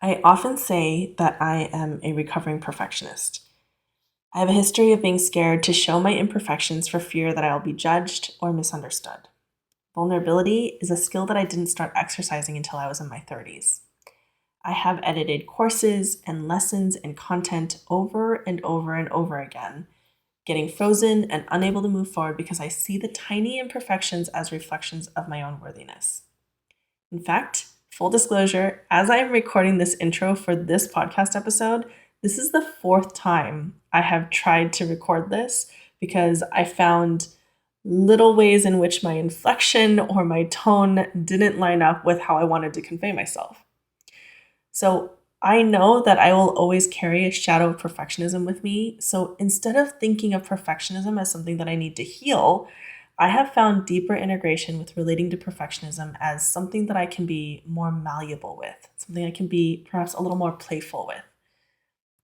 I often say that I am a recovering perfectionist. I have a history of being scared to show my imperfections for fear that I will be judged or misunderstood. Vulnerability is a skill that I didn't start exercising until I was in my 30s. I have edited courses and lessons and content over and over and over again, getting frozen and unable to move forward because I see the tiny imperfections as reflections of my own worthiness. In fact, full disclosure, as I am recording this intro for this podcast episode, this is the fourth time I have tried to record this because I found little ways in which my inflection or my tone didn't line up with how I wanted to convey myself. So I know that I will always carry a shadow of perfectionism with me. So instead of thinking of perfectionism as something that I need to heal, I have found deeper integration with relating to perfectionism as something that I can be more malleable with, something I can be perhaps a little more playful with.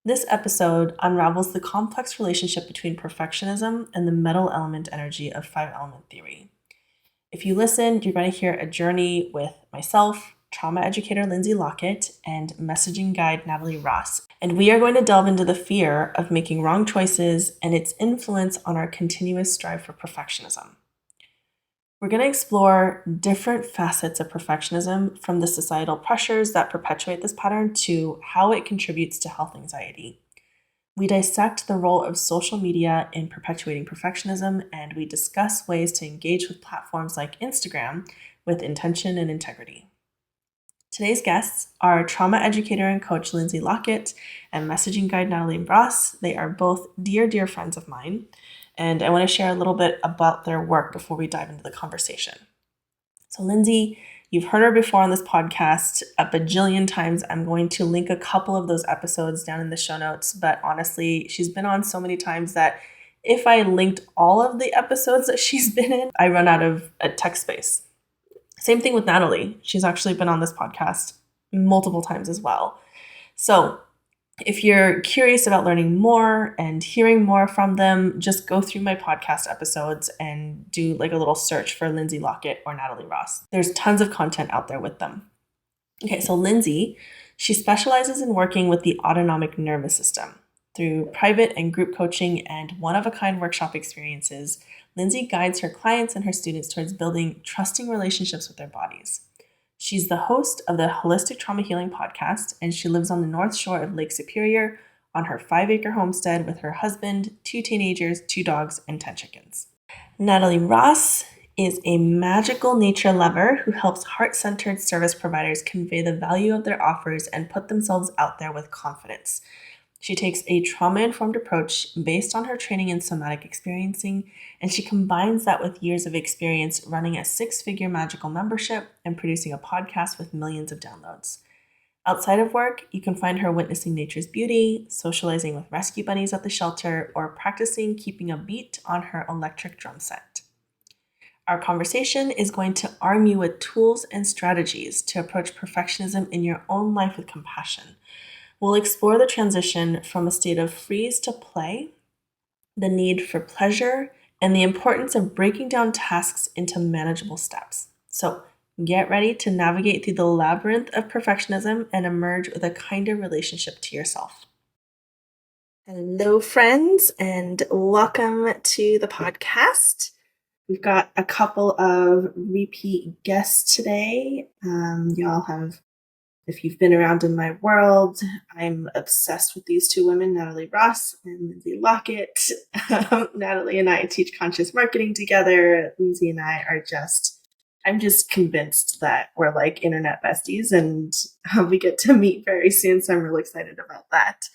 This episode unravels the complex relationship between perfectionism and the metal element energy of five element theory. If you listen, you're going to hear a journey with myself, trauma educator Lindsey Lockett, and messaging guide Natalie Ross. And we are going to delve into the fear of making wrong choices and its influence on our continuous strive for perfectionism. We're going to explore different facets of perfectionism, from the societal pressures that perpetuate this pattern to how it contributes to health anxiety. We dissect the role of social media in perpetuating perfectionism, and we discuss ways to engage with platforms like Instagram with intention and integrity. Today's guests are trauma educator and coach Lindsey Lockett and messaging guide Natalie Ross. They are both dear, dear friends of mine, and I want to share a little bit about their work before we dive into the conversation. So Lindsey, you've heard her before on this podcast a bajillion times. I'm going to link a couple of those episodes down in the show notes, but honestly, she's been on so many times that if I linked all of the episodes that she's been in, I run out of a text space. Same thing with Natalie. She's actually been on this podcast multiple times as well. So if you're curious about learning more and hearing more from them, just go through my podcast episodes and do like a little search for Lindsey Lockett or Natalie Ross. There's tons of content out there with them. Okay, so Lindsey, she specializes in working with the autonomic nervous system. Through private and group coaching and one-of-a-kind workshop experiences, Lindsey guides her clients and her students towards building trusting relationships with their bodies. She's the host of the Holistic Trauma Healing Podcast, and she lives on the North Shore of Lake Superior on her 5-acre homestead with her husband, 2 teenagers, 2 dogs, and 10 chickens. Natalie Ross is a magical nature lover who helps heart-centered service providers convey the value of their offers and put themselves out there with confidence. She takes a trauma-informed approach based on her training in somatic experiencing, and she combines that with years of experience running a 6-figure magical membership and producing a podcast with millions of downloads. Outside of work, you can find her witnessing nature's beauty, socializing with rescue bunnies at the shelter, or practicing keeping a beat on her electric drum set. Our conversation is going to arm you with tools and strategies to approach perfectionism in your own life with compassion. We'll explore the transition from a state of freeze to play, the need for pleasure, and the importance of breaking down tasks into manageable steps. So get ready to navigate through the labyrinth of perfectionism and emerge with a kinder relationship to yourself. Hello, friends, and welcome to the podcast. We've got a couple of repeat guests today. Y'all have, if you've been around in my world, I'm obsessed with these 2 women, Natalie Ross and Lindsey Lockett. Natalie and I teach conscious marketing together. Lindsey and I are I'm just convinced that we're like internet besties, and we get to meet very soon. So I'm really excited about that.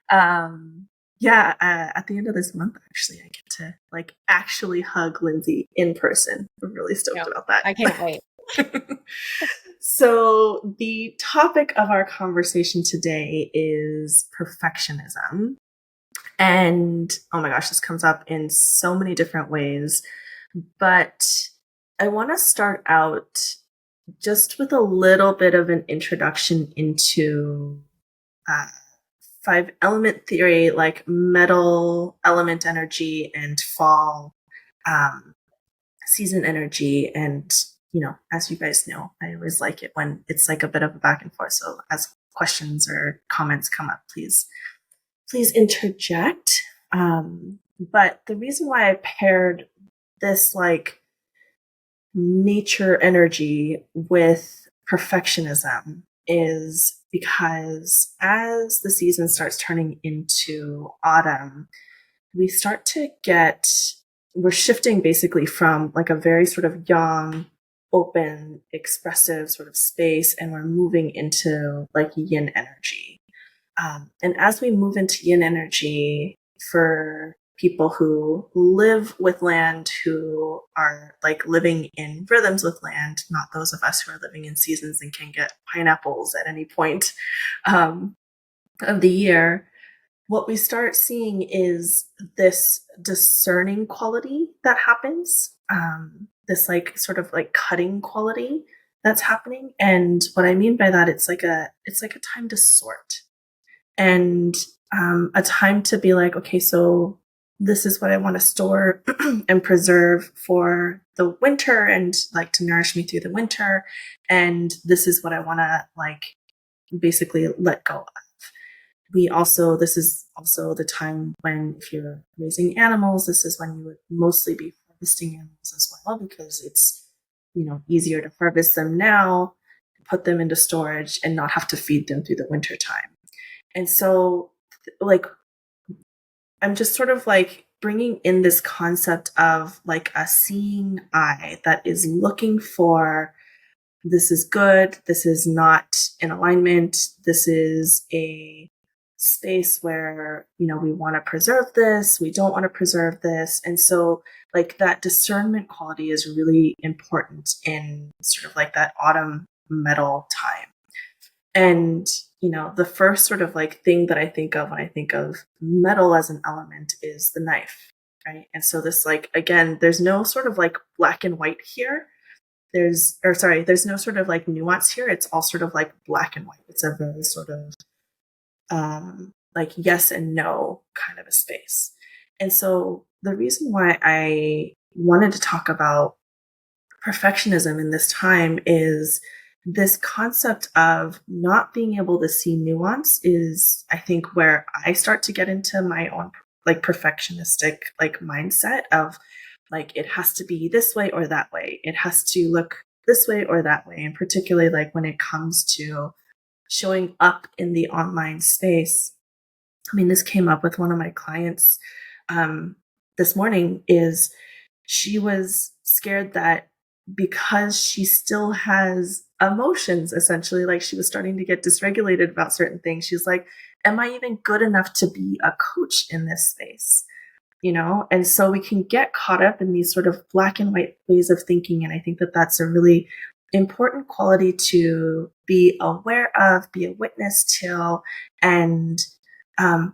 At the end of this month, actually, I get to like actually hug Lindsey in person. I'm really stoked about that. I can't wait. So the topic of our conversation today is perfectionism. And oh my gosh, this comes up in so many different ways. But I want to start out just with a little bit of an introduction into 5 element theory, like metal element energy and fall season energy, and as you guys know, I always like it when it's like a bit of a back and forth. So as questions or comments come up, please interject. But the reason why I paired this like nature energy with perfectionism is because as the season starts turning into autumn, we start to we're shifting basically from like a very sort of young, open, expressive sort of space, and we're moving into like yin energy. And as we move into yin energy, for people who live with land, who are like living in rhythms with land, not those of us who are living in seasons and can get pineapples at any point of the year, what we start seeing is this discerning quality that happens, this like sort of like cutting quality that's happening. And what I mean by that, it's like a time to sort, and a time to be like, okay, so this is what I want to store and preserve for the winter and like to nourish me through the winter. And this is what I want to like basically let go of. This is also the time when, if you're raising animals, this is when you would mostly be harvesting animals as well, because it's, easier to harvest them now, put them into storage, and not have to feed them through the winter time. And so, like, I'm just sort of like bringing in this concept of like a seeing eye that is looking for, this is good, this is not in alignment, this is a space where, we want to preserve this, we don't want to preserve this. And so like that discernment quality is really important in sort of like that autumn metal time. And, the first sort of like thing that I think of when I think of metal as an element is the knife, right? And so this, like, again, there's no sort of like black and white here. There's no sort of like nuance here. It's all sort of like black and white. It's a very sort of like yes and no kind of a space. And so the reason why I wanted to talk about perfectionism in this time is this concept of not being able to see nuance is, I think, where I start to get into my own like perfectionistic like mindset of like, it has to be this way or that way. It has to look this way or that way. And particularly like when it comes to showing up in the online space. I mean, this came up with one of my clients this morning. Is she was scared that because she still has emotions, essentially, like she was starting to get dysregulated about certain things. She's like, am I even good enough to be a coach in this space? And so we can get caught up in these sort of black and white ways of thinking. And I think that that's a really important quality to be aware of, be a witness to, and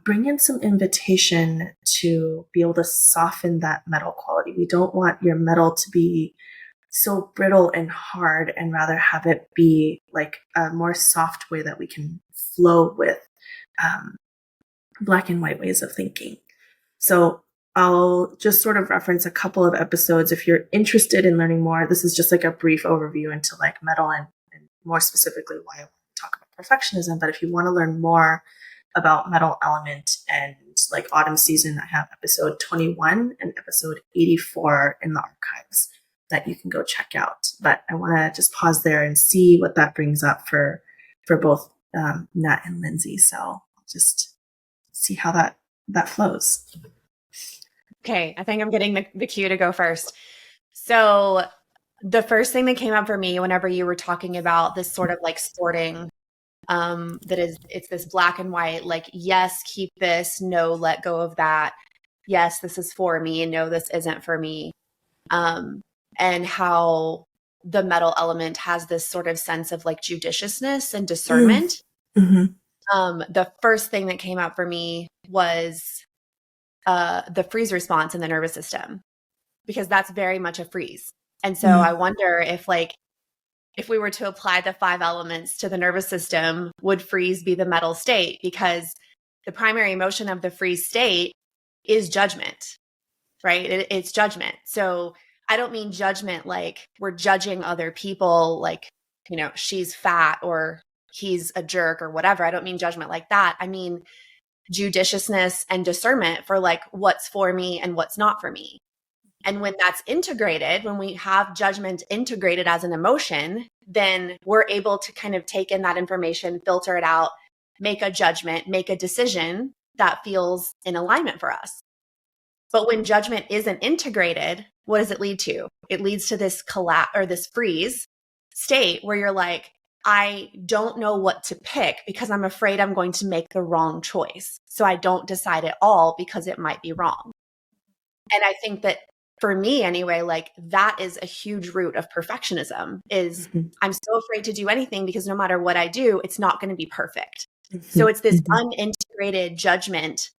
bring in some invitation to be able to soften that metal quality. We don't want your metal to be so brittle and hard, and rather have it be like a more soft way that we can flow with black and white ways of thinking. So I'll just sort of reference a couple of episodes. If you're interested in learning more, this is just like a brief overview into like metal and more specifically why I want to talk about perfectionism. But if you want to learn more about metal element and like autumn season, I have episode 21 and episode 84 in the archives that you can go check out. But I want to just pause there and see what that brings up for both Nat and Lindsey. So I'll just see how that flows. Okay, I think I'm getting the cue to go first. So the first thing that came up for me whenever you were talking about this sort of like sorting, it's this black and white, like, yes, keep this, no, let go of that. Yes, this is for me, and no, this isn't for me. And how the metal element has this sort of sense of like judiciousness and discernment. Mm-hmm. The first thing that came up for me was the freeze response in the nervous system, because that's very much a freeze. And so I wonder if we were to apply the 5 elements to the nervous system, would freeze be the metal state? Because the primary emotion of the freeze state is judgment, right? It's judgment. So I don't mean judgment like we're judging other people, like, she's fat or he's a jerk or whatever. I don't mean judgment like that. I mean judiciousness and discernment for like what's for me and what's not for me. And when that's integrated, when we have judgment integrated as an emotion, then we're able to kind of take in that information, filter it out, make a judgment, make a decision that feels in alignment for us. But when judgment isn't integrated, what does it lead to? It leads to this collapse or this freeze state where you're like, I don't know what to pick because I'm afraid I'm going to make the wrong choice. So I don't decide at all because it might be wrong. And I think that for me anyway, like that is a huge root of perfectionism is I'm so afraid to do anything because no matter what I do, it's not going to be perfect. So it's this unintegrated judgment.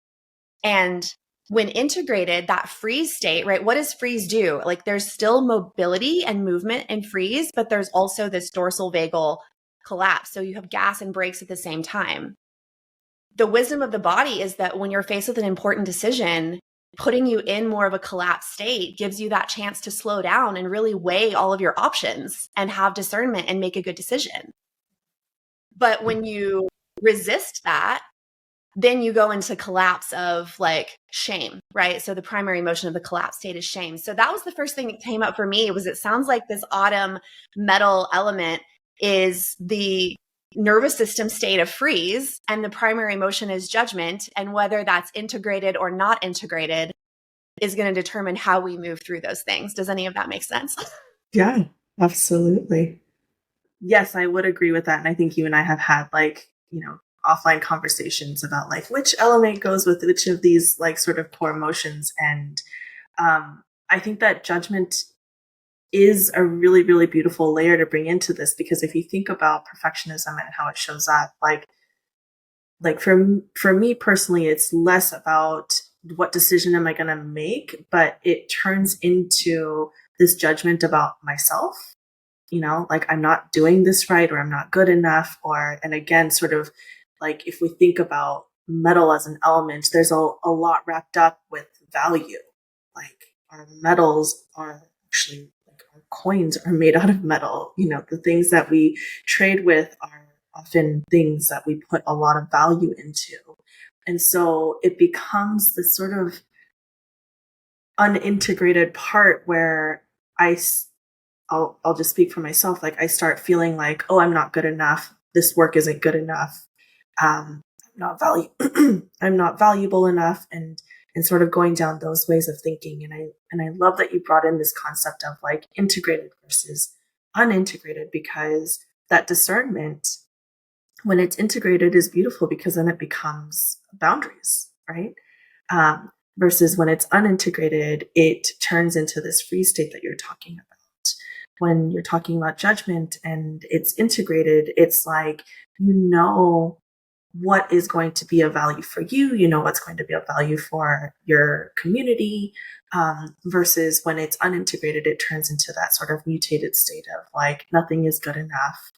And when integrated, that freeze state, right? What does freeze do? Like there's still mobility and movement in freeze, but there's also this dorsal vagal collapse. So you have gas and brakes at the same time. The wisdom of the body is that when you're faced with an important decision, putting you in more of a collapsed state gives you that chance to slow down and really weigh all of your options and have discernment and make a good decision. But when you resist that, then you go into collapse of like shame, right? So the primary emotion of the collapse state is shame. So that was the first thing that came up for me was it sounds like this autumn metal element is the nervous system state of freeze and the primary emotion is judgment. And whether that's integrated or not integrated is going to determine how we move through those things. Does any of that make sense? Yeah, absolutely. Yes, I would agree with that. And I think you and I have had offline conversations about like which element goes with which of these like sort of core emotions. And I think that judgment is a really, really beautiful layer to bring into this, because if you think about perfectionism and how it shows up, like for me personally, it's less about what decision am I going to make, but it turns into this judgment about myself, like I'm not doing this right, or I'm not good enough, and again, sort of like if we think about metal as an element, there's a lot wrapped up with value. Like our metals are actually like our coins are made out of metal. The things that we trade with are often things that we put a lot of value into. And so it becomes this sort of unintegrated part where I'll just speak for myself. Like I start feeling like, oh, I'm not good enough. This work isn't good enough. I'm I'm not valuable enough, and sort of going down those ways of thinking. And I love that you brought in this concept of like integrated versus unintegrated, because that discernment, when it's integrated, is beautiful because then it becomes boundaries, right? Versus when it's unintegrated, it turns into this free state that you're talking about. When you're talking about judgment and it's integrated, it's like, what is going to be of value for you, what's going to be of value for your community, versus when it's unintegrated, it turns into that sort of mutated state of like nothing is good enough,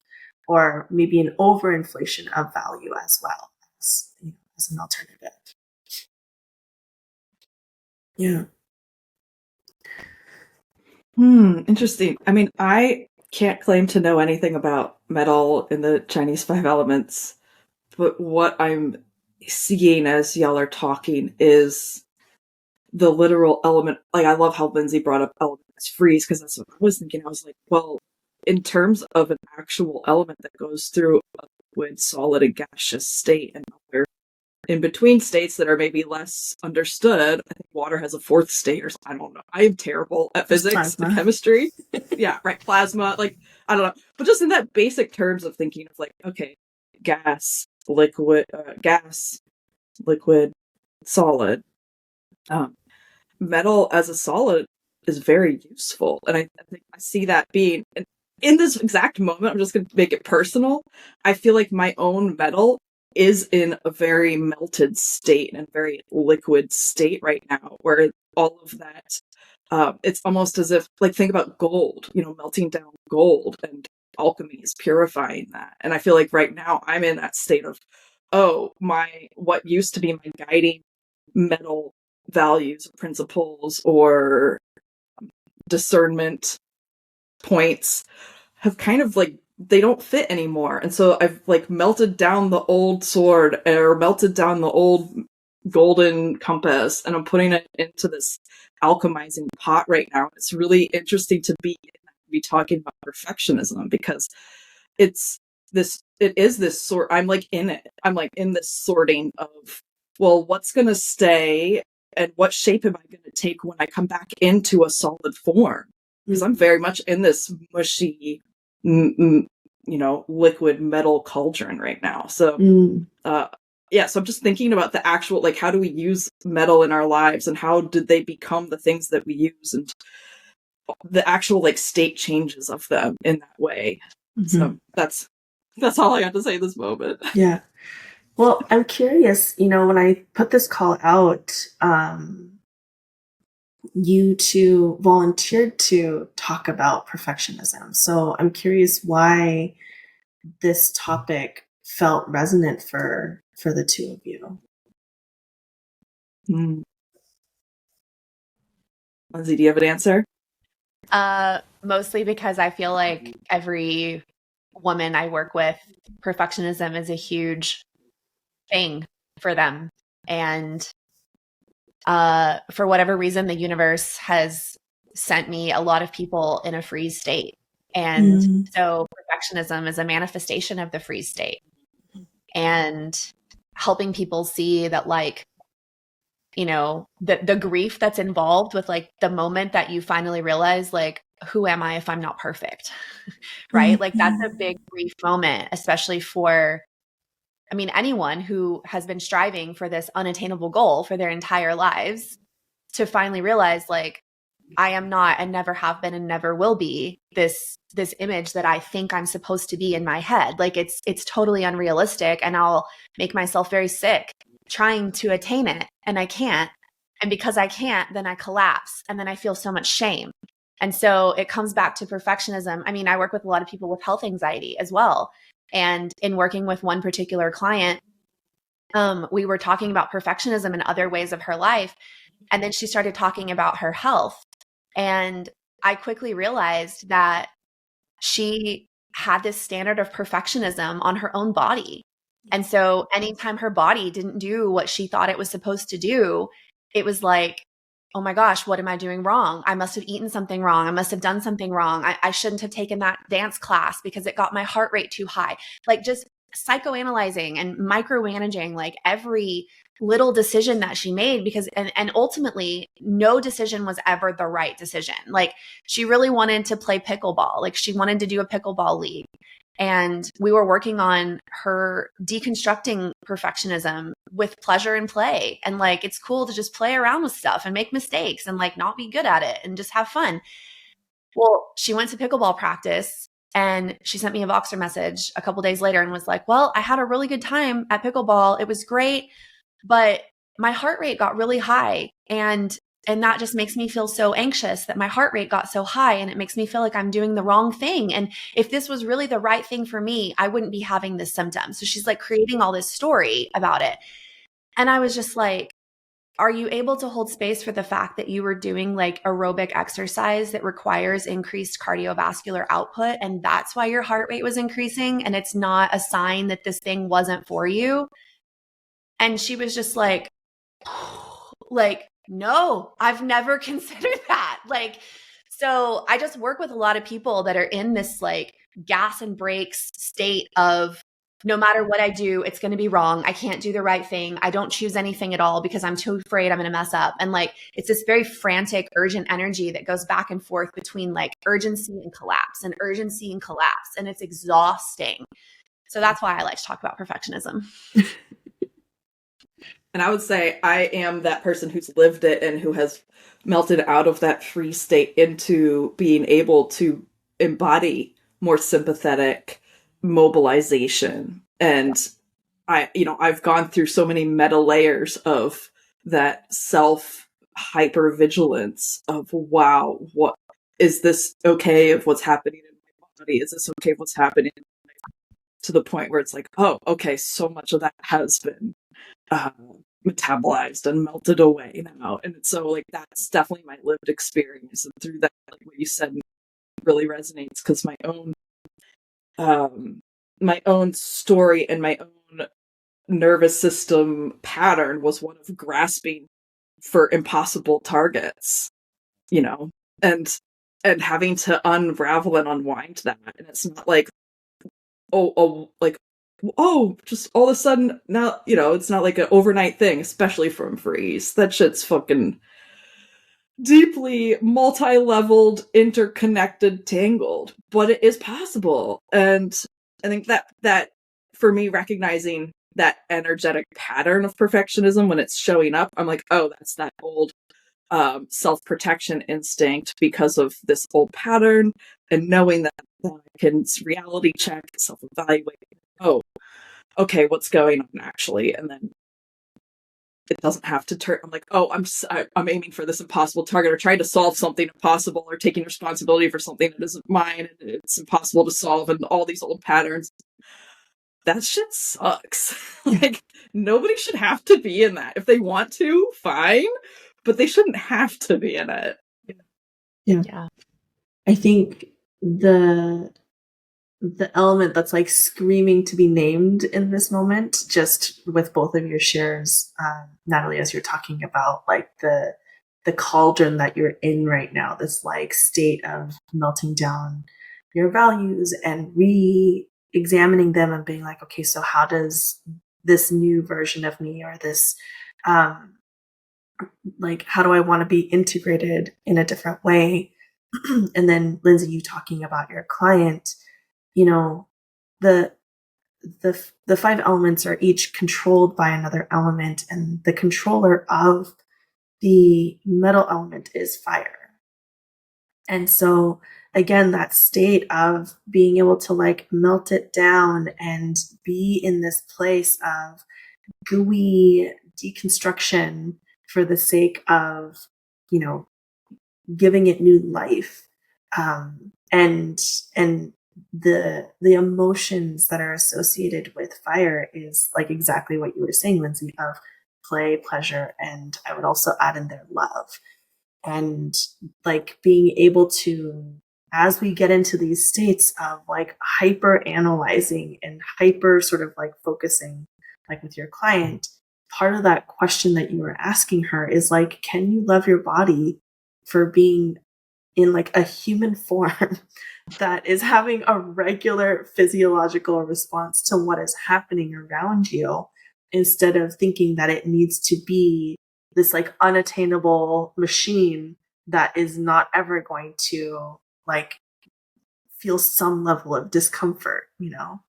or maybe an overinflation of value as well as an alternative. Yeah. Interesting. I mean, I can't claim to know anything about metal in the Chinese five elements, but what I'm seeing as y'all are talking is the literal element. Like, I love how Lindsey brought up element as freeze, because that's what I was thinking. I was like, well, in terms of an actual element that goes through a liquid, solid, and gaseous state, and other in between states that are maybe less understood. I think water has a fourth state, or I don't know. I am terrible at physics and chemistry. Yeah, right. Plasma, like, I don't know. But just in that basic terms of thinking of like, okay, gas, liquid, solid. Metal as a solid is very useful. And I think I see that being, in this exact moment, I'm just going to make it personal. I feel like my own metal is in a very melted state and very liquid state right now, where all of that, it's almost as if, like, think about gold, melting down gold, and alchemy is purifying that. And I feel like right now I'm in that state of, what used to be my guiding metal values, principles, or discernment points have kind of like, they don't fit anymore. And so I've like melted down the old sword or melted down the old golden compass, and I'm putting it into this alchemizing pot right now. It's really interesting to be talking about perfectionism, because it is this sort, I'm like in it. I'm like in this sorting of, well, what's going to stay and what shape am I going to take when I come back into a solid form? Because I'm very much in this mushy, liquid metal cauldron right now. So, so I'm just thinking about the actual, like, how do we use metal in our lives, and how did they become the things that we use, and the actual like state changes of them in that way. So that's all I got to say this moment. Yeah. Well, I'm curious, when I put this call out, you two volunteered to talk about perfectionism. So I'm curious why this topic felt resonant for the two of you. Lindsey, do you have an answer? Mostly because I feel like every woman I work with, perfectionism is a huge thing for them. And for whatever reason, the universe has sent me a lot of people in a freeze state. And so perfectionism is a manifestation of the freeze state, and helping people see that, like, the grief that's involved with like the moment that you finally realize, like, who am I if I'm not perfect? Right? Like, that's a big grief moment, especially for, anyone who has been striving for this unattainable goal for their entire lives, to finally realize, like, I am not, and never have been, and never will be this image that I think I'm supposed to be in my head. Like, it's totally unrealistic, and I'll make myself very sick trying to attain it, and I can't. And because I can't, then I collapse, and then I feel so much shame. And so it comes back to perfectionism. I work with a lot of people with health anxiety as well. And in working with one particular client, we were talking about perfectionism and other ways of her life. And then she started talking about her health. And I quickly realized that she had this standard of perfectionism on her own body. And so anytime her body didn't do what she thought it was supposed to do, it was like, oh my gosh, what am I doing wrong? I must have eaten something wrong. I must have done something wrong. I shouldn't have taken that dance class because it got my heart rate too high. Like, just psychoanalyzing and micromanaging like every little decision that she made, because and ultimately no decision was ever the right decision. Like, she really wanted to play pickleball. Like, she wanted to do a pickleball league. And we were working on her deconstructing perfectionism with pleasure and play. And like, it's cool to just play around with stuff and make mistakes and like not be good at it and just have fun. Well, she went to pickleball practice, and she sent me a Voxer message a couple days later and was like, well, I had a really good time at pickleball. It was great, but my heart rate got really high. And that just makes me feel so anxious that my heart rate got so high, and it makes me feel like I'm doing the wrong thing. And if this was really the right thing for me, I wouldn't be having this symptom. So she's like creating all this story about it. And I was just like, are you able to hold space for the fact that you were doing like aerobic exercise that requires increased cardiovascular output, and that's why your heart rate was increasing, and it's not a sign that this thing wasn't for you? And she was just like, no, I've never considered that. Like, so I just work with a lot of people that are in this like gas and brakes state of, no matter what I do, it's going to be wrong. I can't do the right thing. I don't choose anything at all because I'm too afraid I'm going to mess up. And like, it's this very frantic, urgent energy that goes back and forth between like urgency and collapse and urgency and collapse. And it's exhausting. So that's why I like to talk about perfectionism. And I would say I am that person who's lived it and who has melted out of that free state into being able to embody more sympathetic mobilization. And I've gone through so many meta layers of that self hypervigilance of, wow, what is this okay of what's happening in my body? Is this okay of what's happening? To the point where it's like, oh, okay, so much of that has been metabolized and melted away now. And so like that's definitely my lived experience. And through that, like what you said really resonates, because my own story and my own nervous system pattern was one of grasping for impossible targets, you know, and having to unravel and unwind that. And it's not like just all of a sudden now, you know, it's not like an overnight thing, especially from Freeze. That shit's fucking deeply multi-leveled, interconnected, tangled, but it is possible. And I think that for me, recognizing that energetic pattern of perfectionism when it's showing up, I'm like, oh, that's that old self-protection instinct because of this old pattern, and knowing that I can reality check, self-evaluate. Oh, okay, what's going on actually? And then it doesn't have to turn. I'm like, oh, I'm aiming for this impossible target, or trying to solve something impossible, or taking responsibility for something that isn't mine and it's impossible to solve, and all these old patterns. That shit sucks. Like, nobody should have to be in that. If they want to, fine, but they shouldn't have to be in it. Yeah. I think the element that's like screaming to be named in this moment, just with both of your shares, Natalie, as you're talking about like the cauldron that you're in right now, this like state of melting down your values and re-examining them and being like, okay, so how does this new version of me, or this like, how do I want to be integrated in a different way? And then Lindsey, you talking about your client, you know, the five elements are each controlled by another element, and the controller of the metal element is fire. And so again, that state of being able to like melt it down and be in this place of gooey deconstruction for the sake of, you know, giving it new life, and the emotions that are associated with fire is like exactly what you were saying, Lindsey, of play, pleasure, and I would also add in there love. And like being able to, as we get into these states of like hyper analyzing and hyper sort of like focusing, like with your client, part of that question that you were asking her is like, can you love your body for being in like a human form that is having a regular physiological response to what is happening around you, instead of thinking that it needs to be this like unattainable machine that is not ever going to like feel some level of discomfort, you know?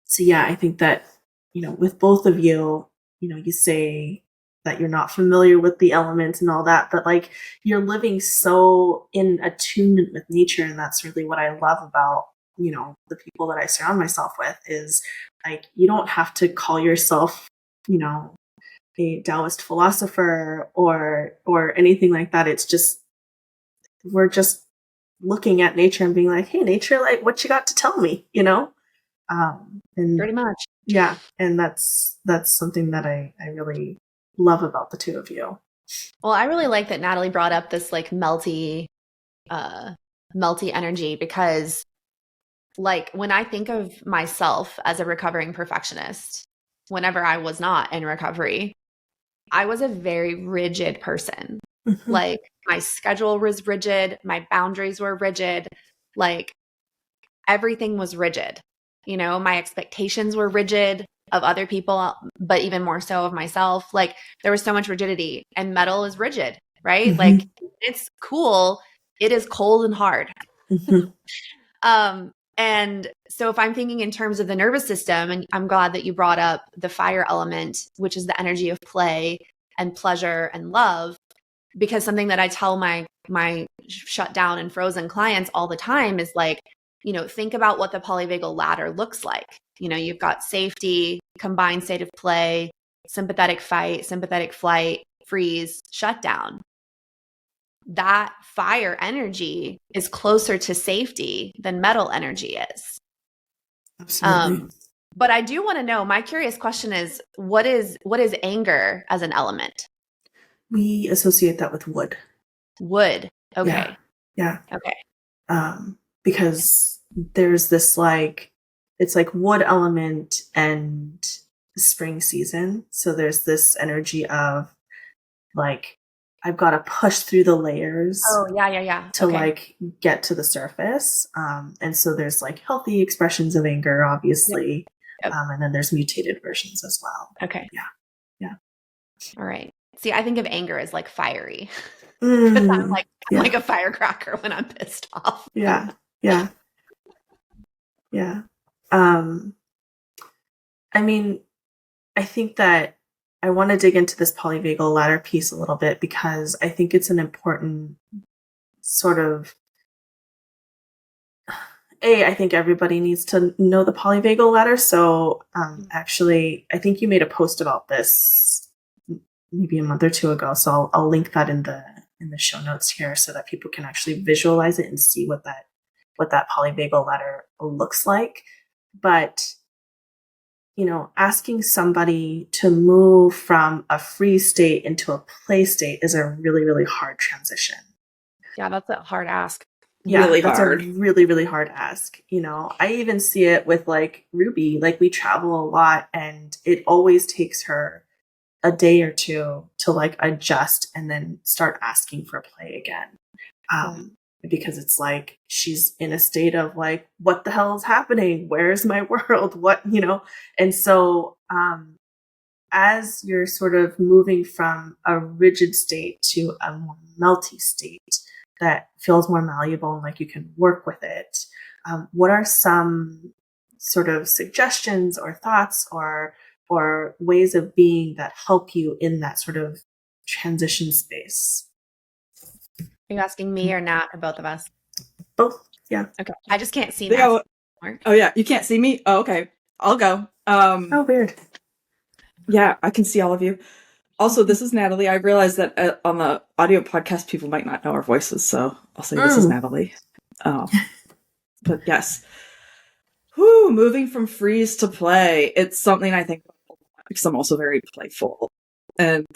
So yeah, I think that, you know, with both of you, you know, you say that you're not familiar with the elements and all that, but like you're living so in attunement with nature. And that's really what I love about, you know, the people that I surround myself with, is like, you don't have to call yourself, you know, a Taoist philosopher or anything like that. It's just, we're just looking at nature and being like, hey, nature, like, what you got to tell me, you know? And Pretty much. yeah, and that's something that I really love about the two of you. Well, I really like that Natalie brought up this like melty energy, because like when I think of myself as a recovering perfectionist, whenever I was not in recovery, I was a very rigid person. Mm-hmm. Like my schedule was rigid, my boundaries were rigid, like everything was rigid. You know, my expectations were rigid of other people, but even more so of myself. Like there was so much rigidity, and metal is rigid, right? Mm-hmm. Like it's cool. It is cold and hard. Mm-hmm. And so if I'm thinking in terms of the nervous system, and I'm glad that you brought up the fire element, which is the energy of play and pleasure and love, because something that I tell my shut down and frozen clients all the time is like, you know, think about what the polyvagal ladder looks like. You know, you've got safety, combined state of play, sympathetic fight, sympathetic flight, freeze, shutdown. That fire energy is closer to safety than metal energy is. Absolutely. But I do want to know, my curious question is what is anger as an element? We associate that with wood. Wood. Okay. Yeah. Okay. Because there's this like, it's like wood element and spring season. So there's this energy of like, I've got to push through the layers Oh, yeah. to Okay. like get to the surface. And so there's like healthy expressions of anger, obviously. Yep. And then there's mutated versions as well. Okay. Yeah. All right. See, I think of anger as like fiery. Mm, I'm like a firecracker when I'm pissed off. Yeah. I mean, I think that I want to dig into this polyvagal ladder piece a little bit because I think it's an important sort of I think everybody needs to know the polyvagal ladder. So actually, I think you made a post about this maybe a month or two ago. So I'll link that in the show notes here so that people can actually visualize it and see what that polyvagal ladder looks like. But asking somebody to move from a free state into a play state is a really, really hard transition. Yeah, that's a hard ask. Yeah, really that's hard. a really, really hard ask. I even see it with like Ruby. Like we travel a lot and it always takes her a day or two to like adjust and then start asking for play again. Because it's like she's in a state of like, what the hell is happening? Where's my world? What, And so as you're sort of moving from a rigid state to a more melty state that feels more malleable and like you can work with it, what are some sort of suggestions or thoughts or ways of being that help you in that sort of transition space? Are you asking me or Nat or both of us? Both. Yeah. Okay. I just can't see Yeah, Nat. oh yeah, you can't see me? Oh, okay. I'll go. Oh, weird. Yeah, I can see all of you. Also, this is Natalie. I realized that on the audio podcast, people might not know our voices, so I'll say this is Natalie. But yes. Moving from freeze to play. It's something I think about because I'm also very playful. And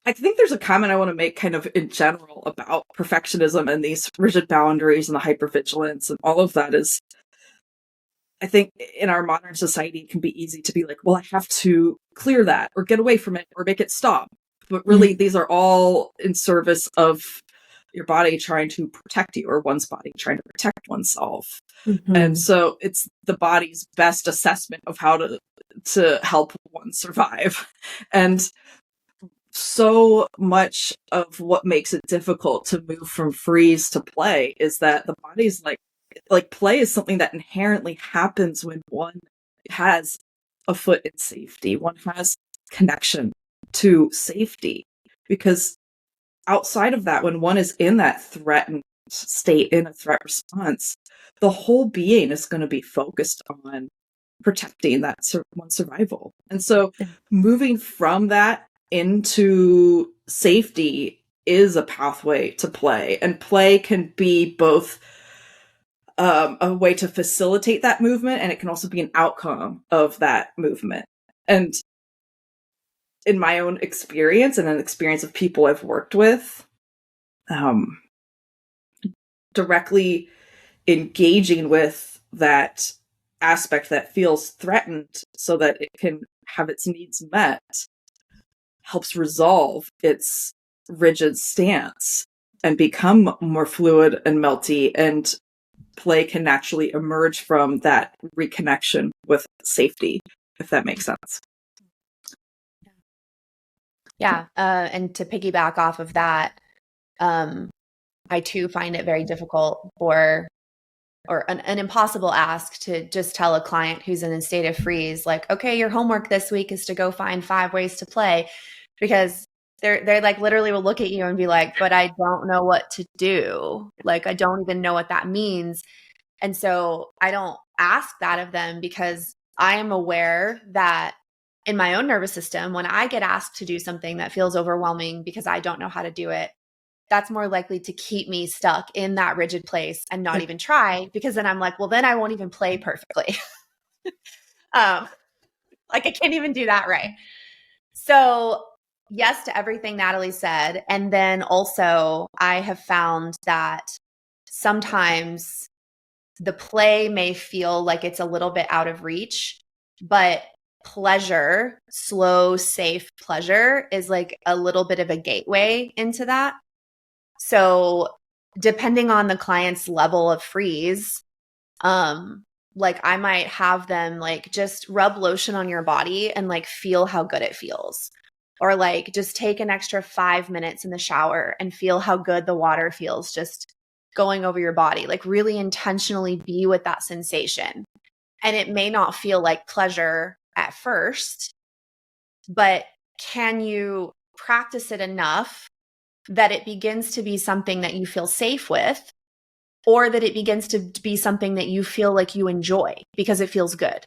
I think there's a comment I want to make kind of in general about perfectionism and these rigid boundaries and the hypervigilance and all of that is, I think in our modern society, it can be easy to be like, well, I have to clear that or get away from it or make it stop. But really, these are all in service of your body trying to protect you or one's body trying to protect oneself. And so it's the body's best assessment of how to help one survive. And so much of what makes it difficult to move from freeze to play is that the body's like play is something that inherently happens when one has a foot in safety, one has connection to safety. Because outside of that, when one is in that threatened state, in a threat response, the whole being is going to be focused on protecting that one's survival. And so moving from that into safety is a pathway to play. And play can be both a way to facilitate that movement, and it can also be an outcome of that movement. And in my own experience and an experience of people I've worked with, directly engaging with that aspect that feels threatened so that it can have its needs met helps resolve its rigid stance and become more fluid and melty, and play can naturally emerge from that reconnection with safety, if that makes sense. Yeah. And to piggyback off of that, I too find it very difficult or an impossible ask to just tell a client who's in a state of freeze, like, okay, your homework this week is to go find 5 ways to play, because they're like literally will look at you and be like, but I don't know what to do. Like, I don't even know what that means. And so I don't ask that of them because I am aware that in my own nervous system, when I get asked to do something that feels overwhelming because I don't know how to do it, that's more likely to keep me stuck in that rigid place and not even try, because then I'm like, well, then I won't even play perfectly. Like I can't even do that right. So yes to everything Natalie said. And then also I have found that sometimes the play may feel like it's a little bit out of reach, but pleasure, slow, safe pleasure is like a little bit of a gateway into that. So depending on the client's level of freeze, like I might have them like just rub lotion on your body and like feel how good it feels. Or like just take an extra 5 minutes in the shower and feel how good the water feels just going over your body. Like really intentionally be with that sensation. And it may not feel like pleasure at first, but can you practice it enough that it begins to be something that you feel safe with, or that it begins to be something that you feel like you enjoy because it feels good?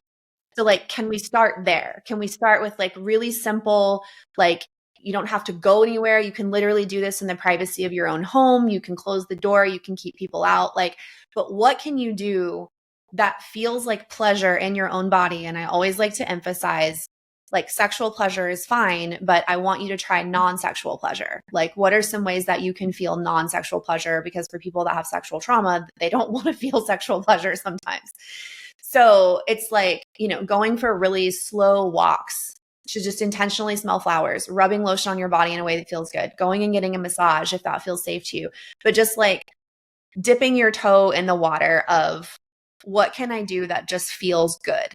So like, can we start there? Can we start with like really simple, like you don't have to go anywhere. You can literally do this in the privacy of your own home. You can close the door. You can keep people out. Like, but what can you do that feels like pleasure in your own body? And I always like to emphasize, like sexual pleasure is fine, but I want you to try non-sexual pleasure. Like what are some ways that you can feel non-sexual pleasure? Because for people that have sexual trauma, they don't want to feel sexual pleasure sometimes. So it's like, you know, going for really slow walks to just intentionally smell flowers, rubbing lotion on your body in a way that feels good, going and getting a massage if that feels safe to you, but just like dipping your toe in the water of what can I do that just feels good?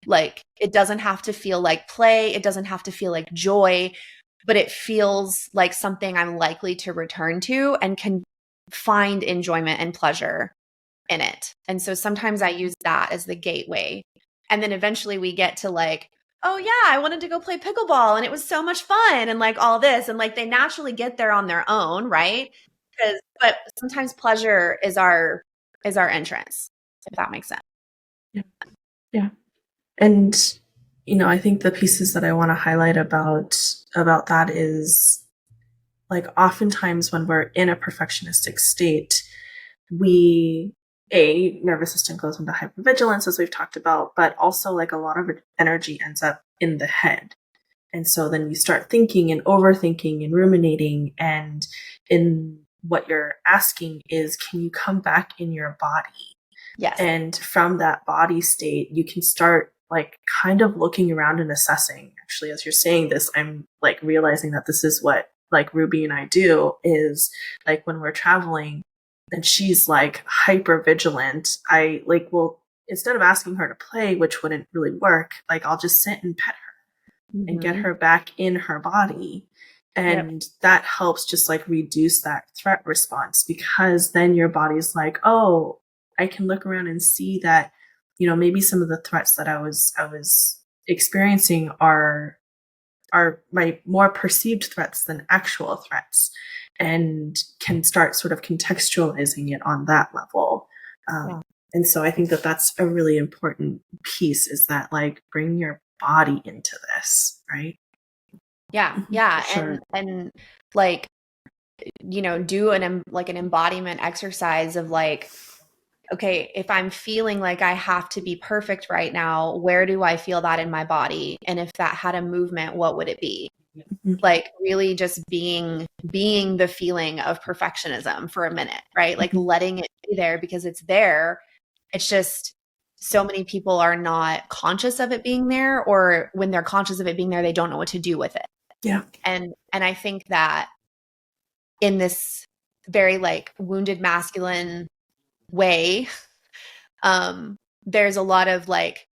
Like it doesn't have to feel like play. It doesn't have to feel like joy, but it feels like something I'm likely to return to and can find enjoyment and pleasure in it. And so sometimes I use that as the gateway. And then eventually we get to like, oh yeah, I wanted to go play pickleball and it was so much fun and like all this. And like they naturally get there on their own, right? But sometimes pleasure is our entrance, if that makes sense. Yeah. Yeah. And, you know, I think the pieces that I want to highlight about that is like oftentimes when we're in a perfectionistic state, nervous system goes into hypervigilance, as we've talked about, but also like a lot of energy ends up in the head. And so then you start thinking and overthinking and ruminating. And in what you're asking is, can you come back in your body? Yes. And from that body state, you can start like kind of looking around and assessing. Actually, as you're saying this, I'm like realizing that this is what like Ruby and I do is like when we're traveling and she's like hyper vigilant, I like will, instead of asking her to play, which wouldn't really work, like I'll just sit and pet her and get her back in her body. And that helps just like reduce that threat response, because then your body's like, oh, I can look around and see that, you know, maybe some of the threats that I was experiencing are my more perceived threats than actual threats, and can start sort of contextualizing it on that level. And so I think that that's a really important piece, is that like bring your body into this, right? Yeah. Yeah. Sure. And like, you know, do an embodiment exercise of like, okay, if I'm feeling like I have to be perfect right now, where do I feel that in my body? And if that had a movement, what would it be? Like really just being the feeling of perfectionism for a minute, right? Like letting it be there because it's there. It's just so many people are not conscious of it being there, or when they're conscious of it being there, they don't know what to do with it. Yeah. And I think that in this very like wounded masculine way, there's a lot of like,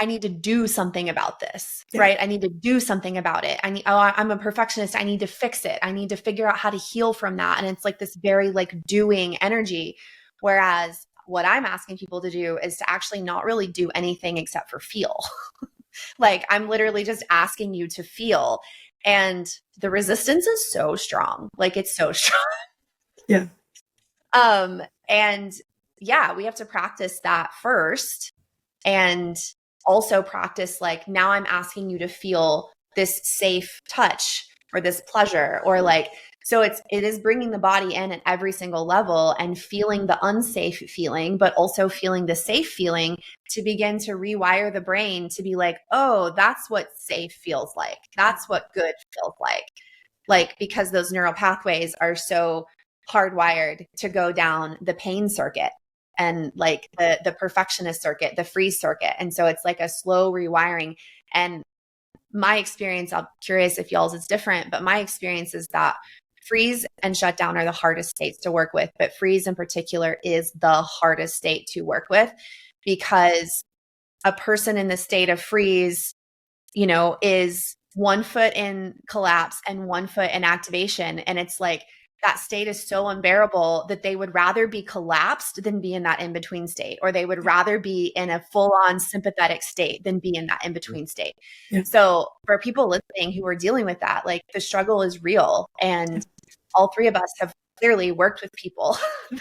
I need to do something about this, right? I need to do something about it. I'm a perfectionist. I need to fix it. I need to figure out how to heal from that. And it's like this very like doing energy. Whereas what I'm asking people to do is to actually not really do anything except for feel. Like I'm literally just asking you to feel. And the resistance is so strong. Like it's so strong. Yeah. And yeah, we have to practice that first, and also practice like, now I'm asking you to feel this safe touch or this pleasure, or like So it is bringing the body in at every single level and feeling the unsafe feeling, but also feeling the safe feeling to begin to rewire the brain to be like, oh, that's what safe feels like. That's what good feels like. Like, because those neural pathways are so hardwired to go down the pain circuit and like the perfectionist circuit, the freeze circuit. And so it's like a slow rewiring. And my experience, I'm curious if y'all's is different, but my experience is that freeze and shutdown are the hardest states to work with. But freeze in particular is the hardest state to work with, because a person in the state of freeze, you know, is 1 foot in collapse and 1 foot in activation. And it's like that state is so unbearable that they would rather be collapsed than be in that in-between state, or they would rather be in a full-on sympathetic state than be in that in-between state. Yeah. So for people listening who are dealing with that, like the struggle is real. And all three of us have clearly worked with people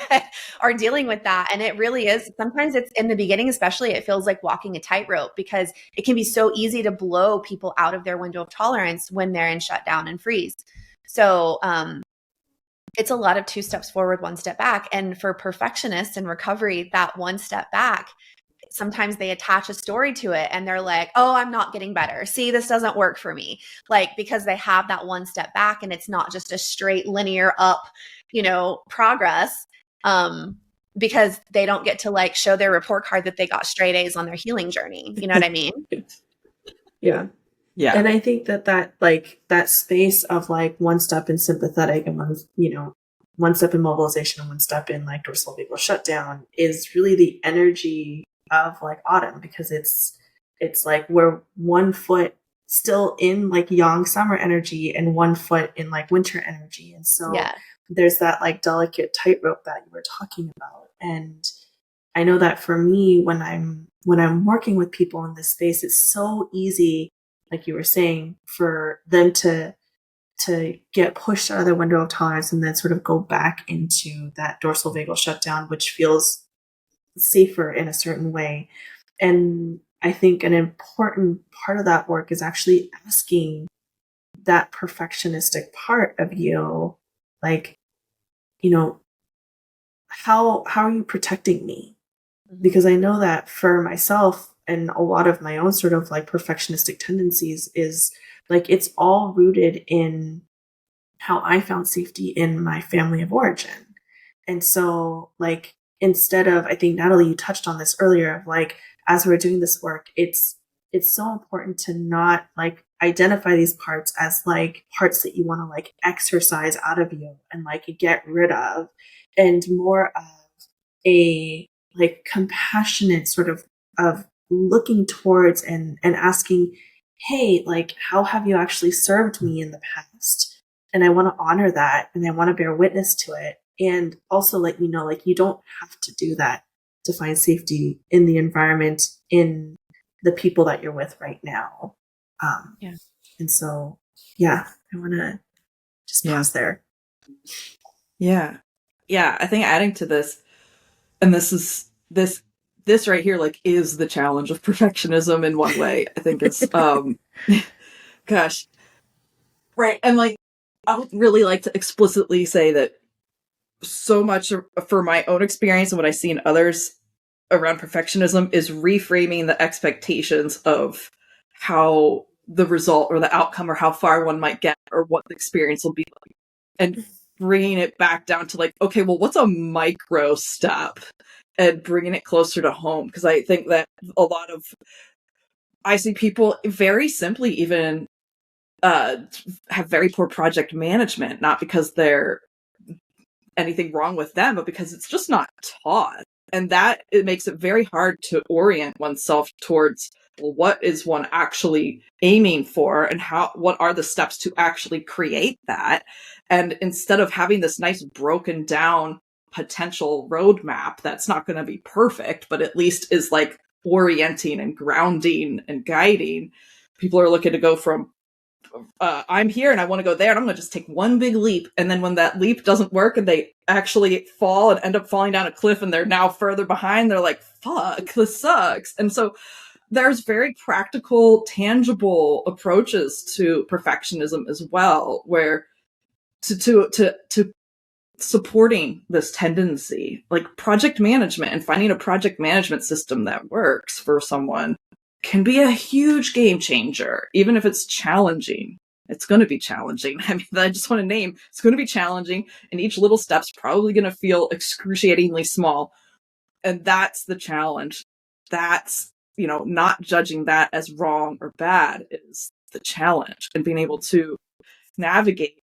that are dealing with that. And it really is, sometimes it's in the beginning, especially, it feels like walking a tightrope, because it can be so easy to blow people out of their window of tolerance when they're in shutdown and freeze. So it's a lot of 2 steps forward, 1 step back. And for perfectionists in recovery, that 1 step back, sometimes they attach a story to it and they're like, oh, I'm not getting better. See, this doesn't work for me. Like, because they have that 1 step back and it's not just a straight linear up, you know, progress. Because they don't get to like show their report card that they got straight A's on their healing journey. You know what I mean? Yeah. Yeah. And I think that like that space of like 1 step in sympathetic and 1 step in mobilization and 1 step in like dorsal vagal shutdown is really the energy of like autumn, because it's like we're 1 foot still in like yang summer energy and 1 foot in like winter energy. And so there's that like delicate tightrope that you were talking about. And I know that for me, when I'm working with people in this space, it's so easy, like you were saying, for them to get pushed out of their window of tolerance and then sort of go back into that dorsal vagal shutdown, which feels safer in a certain way. And I think an important part of that work is actually asking that perfectionistic part of you, like, you know, how are you protecting me? Because I know that for myself and a lot of my own sort of like perfectionistic tendencies is like, it's all rooted in how I found safety in my family of origin. And so like, instead of, I think Natalie, you touched on this earlier, of like, as we're doing this work, it's so important to not like identify these parts as like parts that you want to like exercise out of you and like get rid of, and more of a like compassionate sort of looking towards and asking, hey, like, how have you actually served me in the past? And I want to honor that, and I want to bear witness to it. And also let you know, like, you don't have to do that to find safety in the environment, in the people that you're with right now. And so, I want to just pause there. Yeah. I think adding to this, and this right here, like, is the challenge of perfectionism in one way. I think it's, gosh, right. And like, I would really like to explicitly say that so much for my own experience and what I see in others around perfectionism is reframing the expectations of how the result or the outcome or how far one might get or what the experience will be like, and bringing it back down to like, okay, well, what's a micro step, and bringing it closer to home. Because I think that I see people very simply even have very poor project management, not because they're anything wrong with them, but because it's just not taught. And that it makes it very hard to orient oneself towards, well, what is one actually aiming for, and what are the steps to actually create that? And instead of having this nice broken down potential roadmap that's not going to be perfect, but at least is like orienting and grounding and guiding, people are looking to go from I'm here and I want to go there, and I'm going to just take one big leap. And then when that leap doesn't work and they actually fall and end up falling down a cliff and they're now further behind, they're like, fuck, this sucks. And so there's very practical, tangible approaches to perfectionism as well, where to supporting this tendency, like project management and finding a project management system that works for someone can be a huge game changer, even if it's challenging. It's going to be challenging. I mean, I just want to name, it's going to be challenging, and each little step's probably going to feel excruciatingly small. And that's the challenge. That's, not judging that as wrong or bad is the challenge, and being able to navigate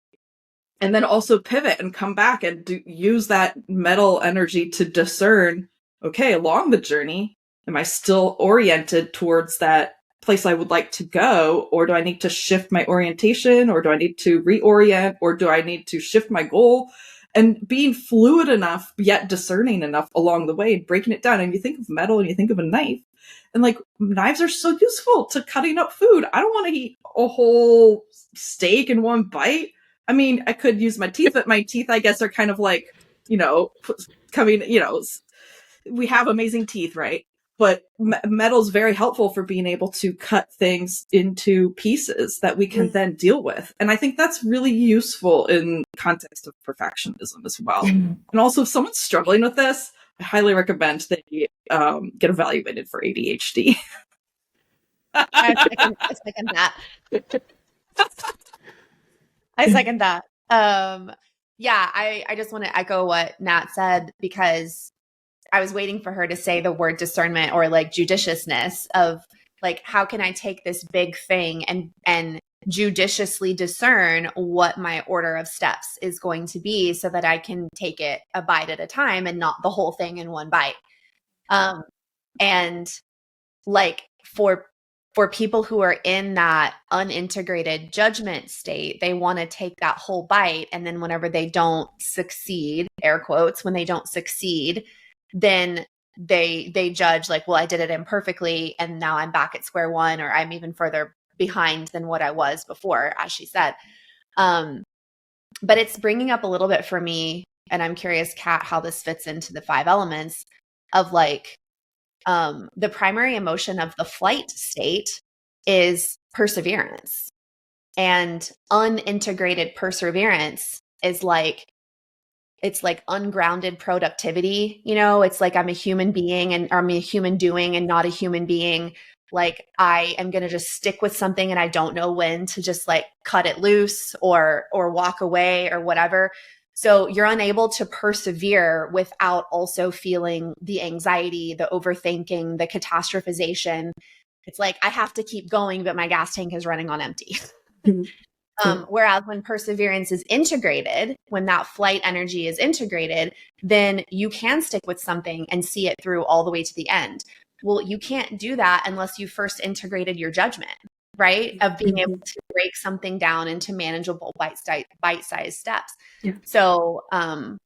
and then also pivot and come back and use that metal energy to discern, okay, along the journey, am I still oriented towards that place I would like to go? Or do I need to shift my orientation? Or do I need to reorient? Or do I need to shift my goal? And being fluid enough, yet discerning enough along the way, and breaking it down. And you think of metal and you think of a knife. And like, knives are so useful to cutting up food. I don't want to eat a whole steak in one bite. I mean, I could use my teeth, but my teeth, I guess, are kind of like, coming, we have amazing teeth, right? But metal's very helpful for being able to cut things into pieces that we can then deal with. And I think that's really useful in context of perfectionism as well. And also, if someone's struggling with this, I highly recommend they get evaluated for ADHD. I second that. I second that. Yeah, I just want to echo what Nat said, because I was waiting for her to say the word discernment or like judiciousness of like, how can I take this big thing and judiciously discern what my order of steps is going to be so that I can take it a bite at a time and not the whole thing in one bite. And like for people who are in that unintegrated judgment state, they want to take that whole bite. And then whenever they don't succeed, air quotes, when they don't succeed, then they judge like, well, I did it imperfectly and now I'm back at square one, or I'm even further behind than what I was before, as she said. But it's bringing up a little bit for me, and I'm curious, Kat, how this fits into the 5 elements of like, the primary emotion of the flight state is perseverance, and unintegrated perseverance is like, it's like ungrounded productivity. It's like I'm a human being and I'm a human doing and not a human being. Like I am going to just stick with something and I don't know when to just like cut it loose or walk away or whatever. So you're unable to persevere without also feeling the anxiety, the overthinking, the catastrophization. It's like, I have to keep going, but my gas tank is running on empty. Whereas when perseverance is integrated, when that flight energy is integrated, then you can stick with something and see it through all the way to the end. Well, you can't do that unless you first integrated your judgment, right? Of being able to break something down into manageable bite-sized steps. Yeah. So, and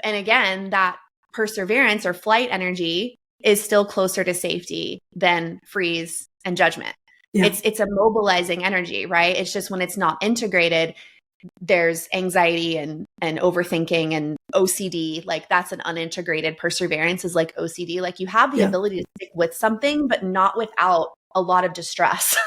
again, that perseverance or flight energy is still closer to safety than freeze and judgment. Yeah. It's a mobilizing energy, right? It's just when it's not integrated, there's anxiety and overthinking and OCD. Like that's an unintegrated perseverance is like OCD. Like you have the ability to stick with something, but not without a lot of distress,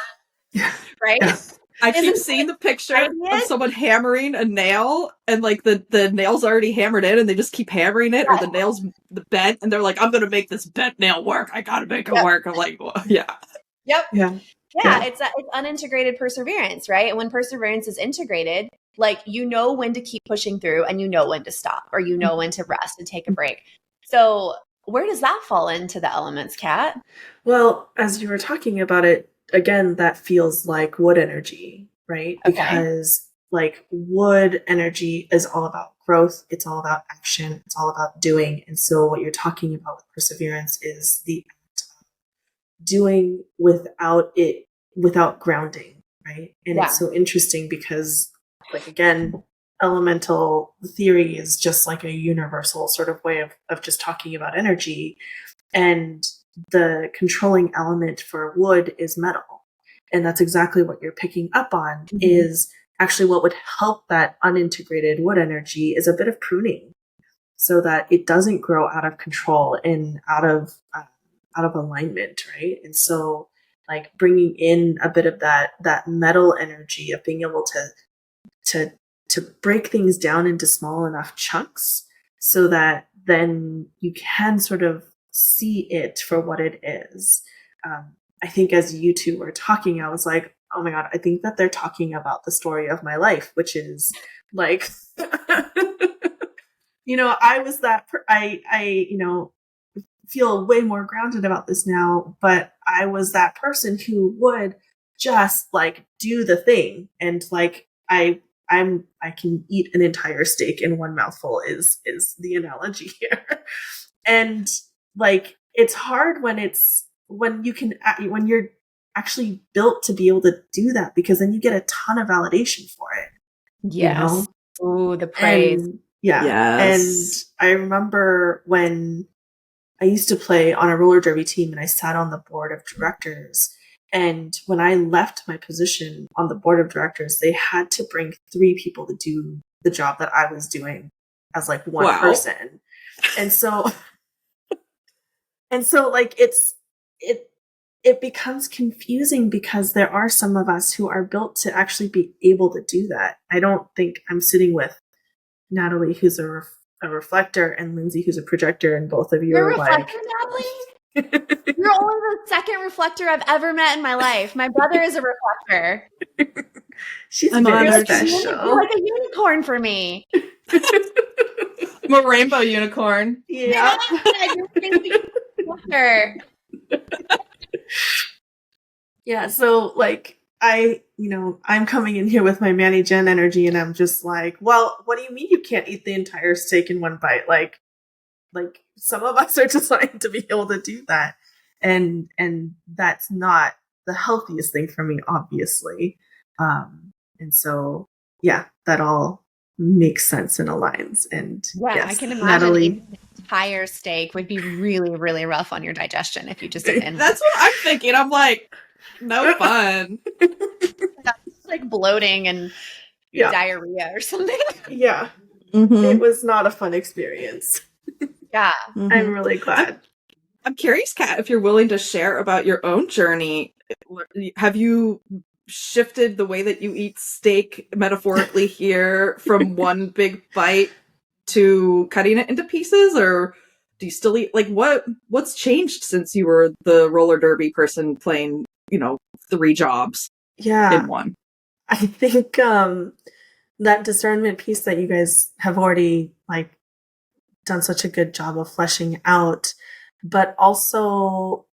right? Yeah. I keep seeing the picture of someone hammering a nail and like the nail's already hammered in and they just keep hammering it, or the nail's bent and they're like, I'm going to make this bent nail work. I got to make it work. I'm like, well, yeah. Yep. Yeah. It's unintegrated perseverance, right? And when perseverance is integrated, like, when to keep pushing through and when to stop, or when to rest and take a break. So where does that fall into the elements, Kat? Well, as you were talking about it, again, that feels like wood energy, right? Okay. Because like wood energy is all about growth. It's all about action. It's all about doing. And so what you're talking about with perseverance is the act of doing without grounding, right? And it's so interesting because, like, again, elemental theory is just like a universal sort of way of just talking about energy. And the controlling element for wood is metal. And that's exactly what you're picking up on is actually what would help that unintegrated wood energy is a bit of pruning so that it doesn't grow out of control and out of alignment, right? And so like bringing in a bit of that metal energy of being able to break things down into small enough chunks so that then you can sort of see it for what it is. I think as you two were talking, I was like, oh my God, I think that they're talking about the story of my life, which is like, I was that, I feel way more grounded about this now, but I was that person who would just like do the thing. And like, I can eat an entire steak in one mouthful is the analogy here. And like, it's hard when you're actually built to be able to do that, because then you get a ton of validation for it. Yes. Ooh, the praise. And yeah. Yes. And I remember when I used to play on a roller derby team and I sat on the board of directors. And when I left my position on the board of directors, they had to bring 3 people to do the job that I was doing as like one person. And so like it becomes confusing because there are some of us who are built to actually be able to do that. I don't think I'm sitting with Natalie, who's a reflector, and Lindsey, who's a projector, and both of you You're are a reflector, like... Natalie? You're only the second reflector I've ever met in my life. My brother is a reflector. She's I'm very honored. special. You're like a unicorn for me. I'm a rainbow unicorn. Yeah. Yeah, so like I'm coming in here with my Manny Jen energy, and I'm just like, well, what do you mean you can't eat the entire steak in one bite? Like some of us are designed to be able to do that. And that's not the healthiest thing for me, obviously. And so yeah, that all makes sense and aligns. And yeah, yes, I can imagine Natalie, eating an entire steak would be really, really rough on your digestion if you just ate it. That's what I'm thinking. I'm like, no fun. That's like bloating and diarrhea or something. Yeah. Mm-hmm. It was not a fun experience. Yeah. Mm-hmm. I'm really glad. I'm curious, Kat, if you're willing to share about your own journey. Have you shifted the way that you eat steak metaphorically here from one big bite to cutting it into pieces, or do you still eat? Like, what's changed since you were the roller derby person playing 3 jobs in one? I think that discernment piece that you guys have already like done such a good job of fleshing out, but also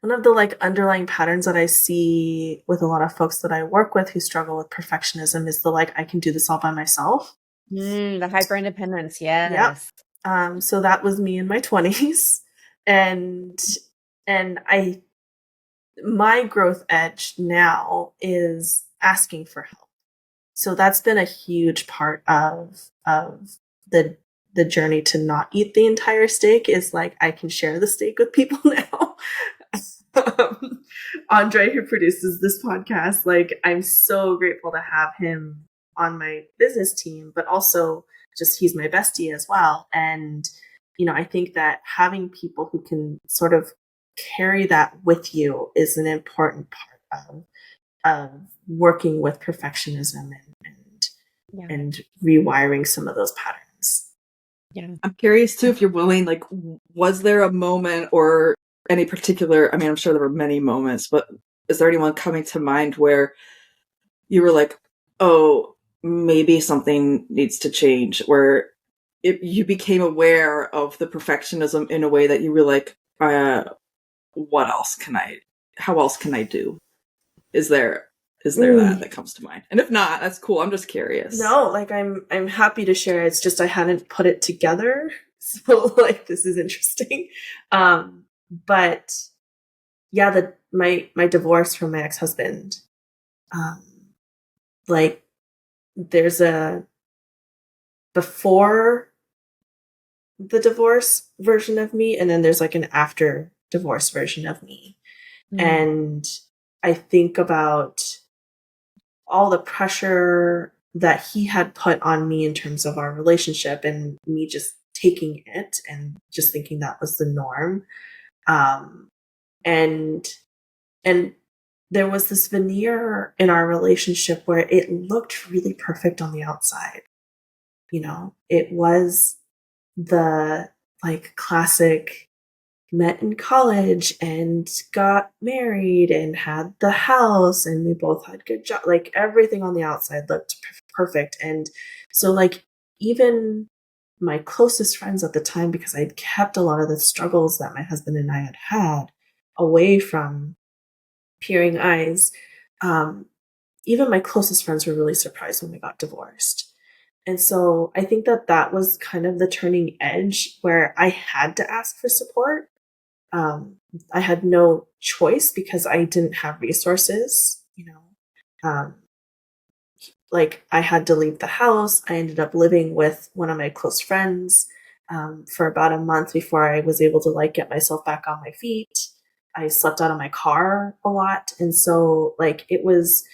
one of the like underlying patterns that I see with a lot of folks that I work with who struggle with perfectionism is the like, I can do this all by myself. The hyper independence. Yes. Yep. So that was me in my 20s. And my growth edge now is asking for help. So that's been a huge part of the journey to not eat the entire steak, is like, I can share the steak with people now. Andre, who produces this podcast, like, I'm so grateful to have him on my business team, but also just he's my bestie as well. And, I think that having people who can sort of carry that with you is an important part of working with perfectionism and rewiring some of those patterns. Yeah. I'm curious too, if you're willing, like, was there a moment or any particular, I mean, I'm sure there were many moments, but is there anyone coming to mind where you were like, oh, maybe something needs to change, where you became aware of the perfectionism in a way that you were like, how else can I do? Is there that comes to mind? And if not, that's cool. I'm just curious. No, like I'm happy to share. It's just I hadn't put it together. So like, this is interesting. But yeah, my divorce from my ex-husband, like there's a before the divorce version of me, and then there's like an after divorce version of me. And I think about all the pressure that he had put on me in terms of our relationship, and me just taking it and just thinking that was the norm. And there was this veneer in our relationship where it looked really perfect on the outside. You know, it was the like classic met in college and got married and had the house and we both had good job. Like everything on the outside looked perfect. And so like even my closest friends at the time, because I'd kept a lot of the struggles that my husband and I had had away from peering eyes, even my closest friends were really surprised when we got divorced. And so I think that that was kind of the turning edge where I had to ask for support. I had no choice because I didn't have resources, you know. Like I had to leave the house. I ended up living with one of my close friends for about a month before I was able to like get myself back on my feet. I slept out of my car a lot. And so like it was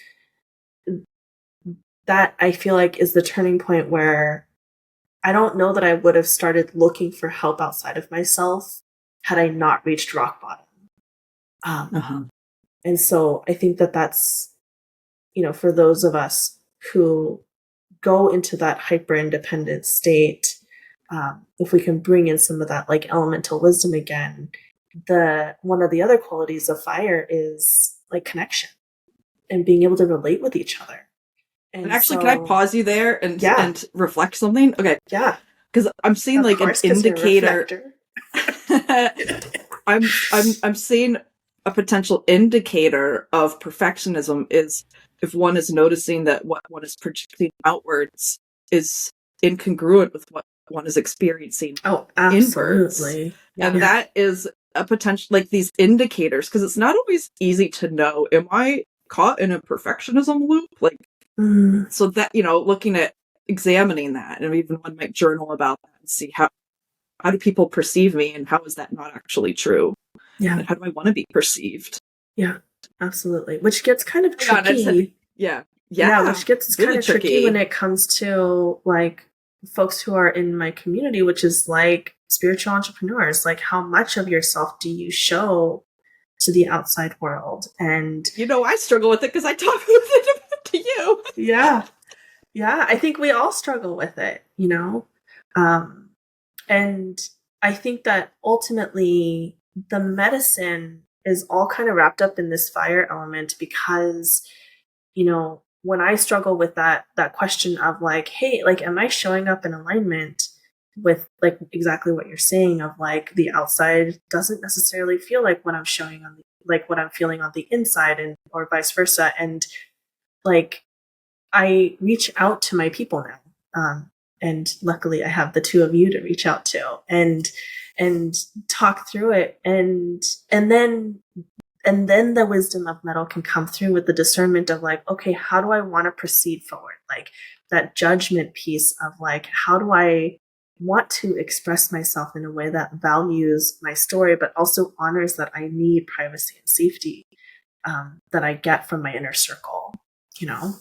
that I feel like is the turning point where I don't know that I would have started looking for help outside of myself had I not reached rock bottom. And so I think that that's, you know, for those of us who go into that hyper independent state, if we can bring in some of that like elemental wisdom again, one of the other qualities of fire is like connection and being able to relate with each other. And actually, can I pause you there and reflect something? Okay. Yeah. Because I'm seeing like an indicator. I'm seeing a potential indicator of perfectionism is if one is noticing that what one is projecting outwards is incongruent with what one is experiencing absolutely. inwards. Yeah. And that is a potential, like these indicators, because it's not always easy to know, am I caught in a perfectionism loop? Like, so that, you know, looking at examining that, and even one might journal about that and see how do people perceive me and how is that not actually true? Yeah. And how do I want to be perceived? Yeah, absolutely. Which gets kind of tricky. Yeah, which gets really kind of tricky when it comes to like folks who are in my community, which is like spiritual entrepreneurs. Like how much of yourself do you show to the outside world? And you know, I struggle with it because I talk with it to you. Yeah. I think we all struggle with it, you know? And I think that ultimately the medicine is all kind of wrapped up in this fire element because, you know, when I struggle with that question of like, hey, like, am I showing up in alignment with like exactly what you're saying of like the outside doesn't necessarily feel like what I'm showing on like what I'm feeling on the inside and or vice versa. And like, I reach out to my people now. And luckily I have the two of you to reach out to and talk through it. And then the wisdom of metal can come through with the discernment of like, okay, how do I want to proceed forward? Like that judgment piece of like, how do I want to express myself in a way that values my story, but also honors that I need privacy and safety that I get from my inner circle, you know?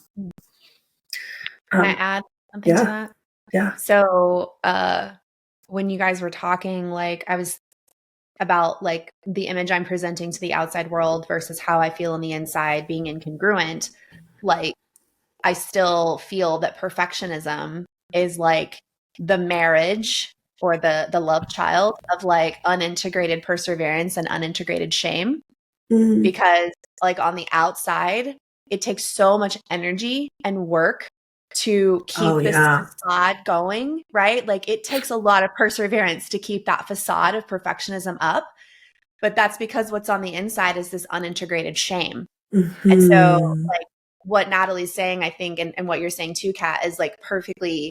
Can I add something to that? Yeah. So when you guys were talking, like I was about like the image I'm presenting to the outside world versus how I feel on the inside being incongruent, like I still feel that perfectionism is like the marriage or the love child of like unintegrated perseverance and unintegrated shame. Mm-hmm. Because like on the outside, it takes so much energy and work to keep this facade going, right? Like it takes a lot of perseverance to keep that facade of perfectionism up. But that's because what's on the inside is this unintegrated shame. Mm-hmm. And so like what Natalie's saying, I think, and what you're saying too, Kat, is like perfectly,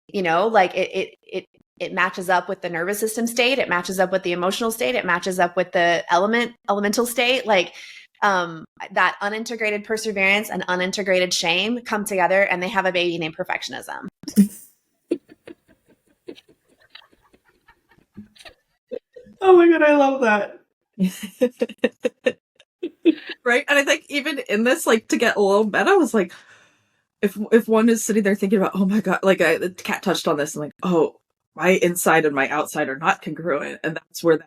you know, like it matches up with the nervous system state. It matches up with the emotional state. It matches up with the elemental state. Like that unintegrated perseverance and unintegrated shame come together and they have a baby named perfectionism. Oh my God, I love that. Right? And I think even in this, like to get a little meta, was like, if one is sitting there thinking about, oh my God, like Kat touched on this and like, oh, my inside and my outside are not congruent, and that's where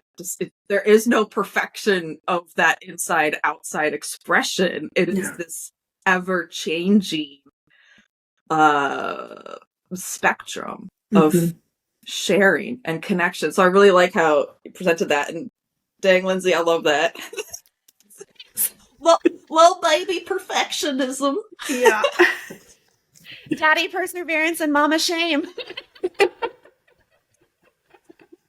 there is no perfection of that inside outside expression. It is this ever changing spectrum of sharing and connection. So I really like how you presented that, and dang, Lindsey, I love that. Well, baby, perfectionism. Yeah. Daddy perseverance and mama shame.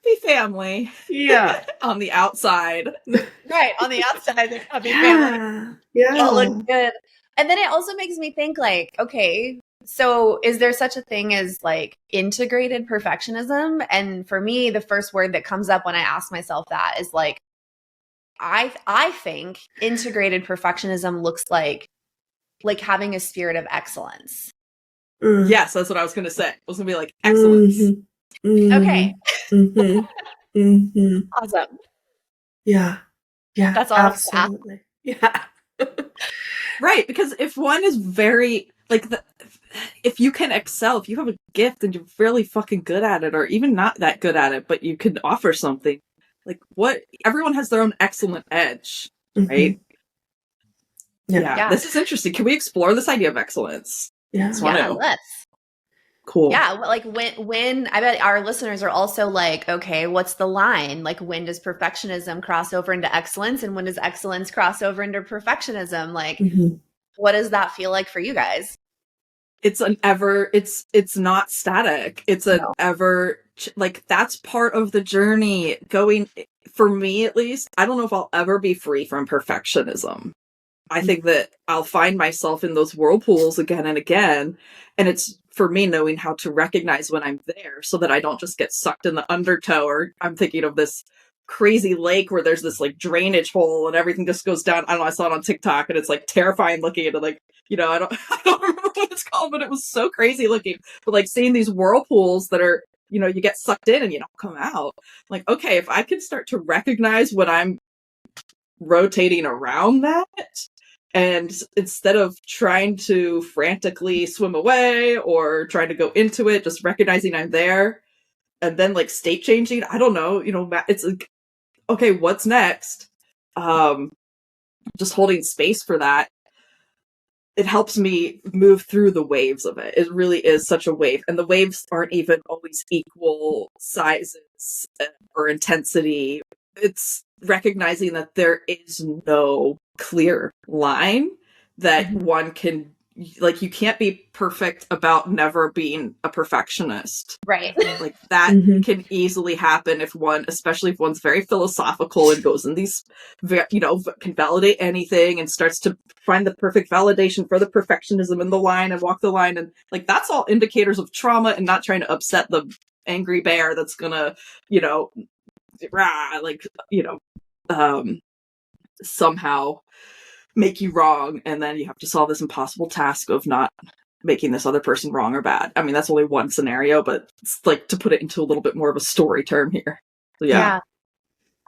Happy family. Yeah. On the outside. Right, on the outside, they're happy family. Yeah. Y'all look good. And then it also makes me think, like, okay, so is there such a thing as like integrated perfectionism? And for me, the first word that comes up when I ask myself that is like, I think integrated perfectionism looks like having a spirit of excellence. Yes, that's what I was going to say. It was going to be like excellence. Okay. Mm-hmm. Awesome. Yeah. Yeah. That's all. Absolutely. Yeah. Right, because if one is very if you can excel, if you have a gift and you're really fucking good at it, or even not that good at it, but you can offer something, like what everyone has their own excellent edge, right? Yeah. This is interesting. Can we explore this idea of excellence? Yeah. Let's. Cool. Yeah, like when I bet our listeners are also like, okay, what's the line? Like, when does perfectionism cross over into excellence, and when does excellence cross over into perfectionism? Like, what does that feel like for you guys? It's it's not static. It's an ever, like, that's part of the journey going, for me at least. I don't know if I'll ever be free from perfectionism. I think that I'll find myself in those whirlpools again and again. And it's for me knowing how to recognize when I'm there so that I don't just get sucked in the undertow. Or I'm thinking of this crazy lake where there's this like drainage hole and everything just goes down. I don't know, I saw it on TikTok and it's like terrifying looking at it. Like, I don't remember what it's called, but it was so crazy looking. But like seeing these whirlpools that are, you get sucked in and you don't come out. Like, okay, if I can start to recognize when I'm rotating around that, and instead of trying to frantically swim away or trying to go into it, just recognizing I'm there and then like state changing, I don't know, it's like, okay, what's next? Just holding space for that. It helps me move through the waves of it. It really is such a wave. And the waves aren't even always equal sizes or intensity. It's recognizing that there is no clear line that one can, like, you can't be perfect about never being a perfectionist. Right. Like that can easily happen especially if one's very philosophical and goes in these, can validate anything and starts to find the perfect validation for the perfectionism in the line and walk the line. And like, that's all indicators of trauma and not trying to upset the angry bear that's gonna, somehow make you wrong, and then you have to solve this impossible task of not making this other person wrong or bad. I mean, that's only one scenario, but it's like to put it into a little bit more of a story term here. So, yeah.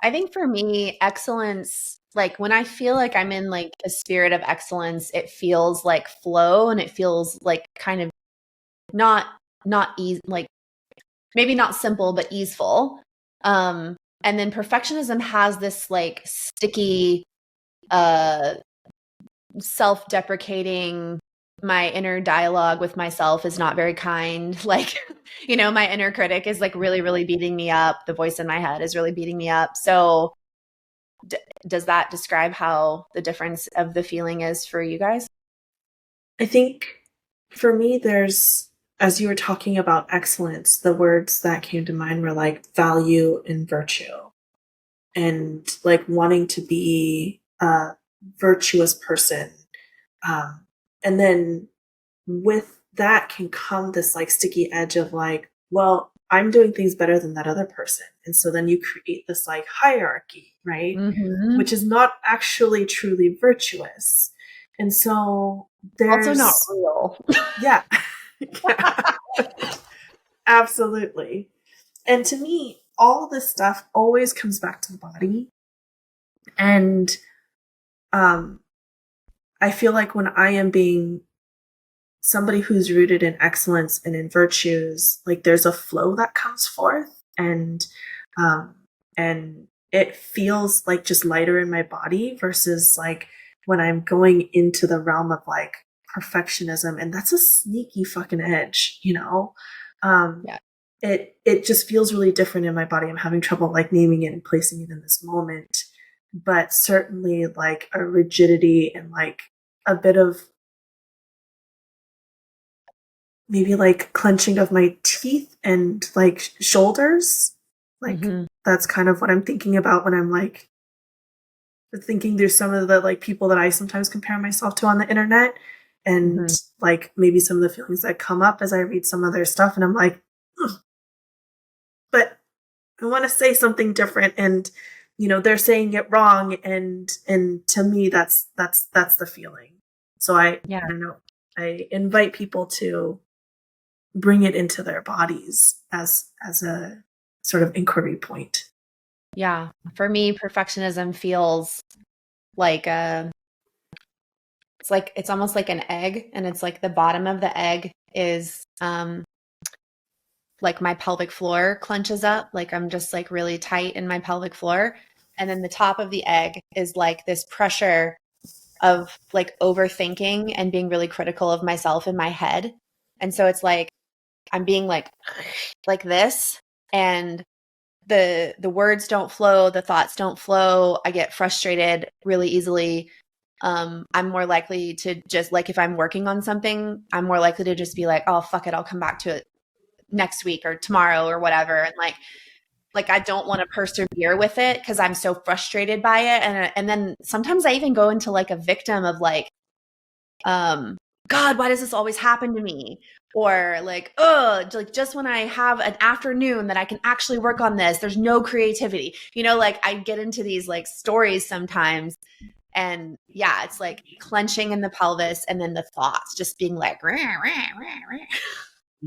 I think for me, excellence, like when I feel like I'm in like a spirit of excellence, it feels like flow, and it feels like kind of not easy, like maybe not simple, but easeful. And then perfectionism has this like sticky, self-deprecating, my inner dialogue with myself is not very kind. Like, my inner critic is like really, really beating me up. The voice in my head is really beating me up. So does that describe how the difference of the feeling is for you guys? I think for me, as you were talking about excellence, the words that came to mind were like value and virtue, and like wanting to be a virtuous person. And then with that can come this like sticky edge of like, well, I'm doing things better than that other person. And so then you create this like hierarchy, right? Which is not actually truly virtuous. And so there's also not real. Yeah. Absolutely. And to me, all this stuff always comes back to the body. And I feel like when I am being somebody who's rooted in excellence and in virtues, like there's a flow that comes forth, um and it feels like just lighter in my body versus like when I'm going into the realm of like perfectionism, and that's a sneaky fucking edge, you know. Yeah. It just feels really different in my body. I'm having trouble like naming it and placing it in this moment, but certainly like a rigidity and like a bit of maybe like clenching of my teeth and like shoulders. Like that's kind of what I'm thinking about when I'm like thinking through some of the like people that I sometimes compare myself to on the internet, and like maybe some of the feelings that come up as I read some of their stuff, and I'm like, "Ugh, but I want to say something different, and you know they're saying it wrong, and to me that's the feeling. So I don't know. I invite people to bring it into their bodies as a sort of inquiry point. Yeah. For me, perfectionism feels like it's almost like an egg, and it's like the bottom of the egg is like my pelvic floor clenches up, like I'm just like really tight in my pelvic floor. And then the top of the egg is like this pressure of like overthinking and being really critical of myself in my head. And so it's like I'm being like this, and the words don't flow, the thoughts don't flow. I get frustrated really easily. I'm more likely to just like if I'm working on something, I'm more likely to just be like, oh fuck it, I'll come back to it next week or tomorrow or whatever. And like I don't want to persevere with it because I'm so frustrated by it. And then sometimes I even go into like a victim of like, God, why does this always happen to me? Or like, oh, like just when I have an afternoon that I can actually work on this, there's no creativity. You know, like I get into these like stories sometimes. And yeah, it's like clenching in the pelvis and then the thoughts just being like, rah, rah, rah,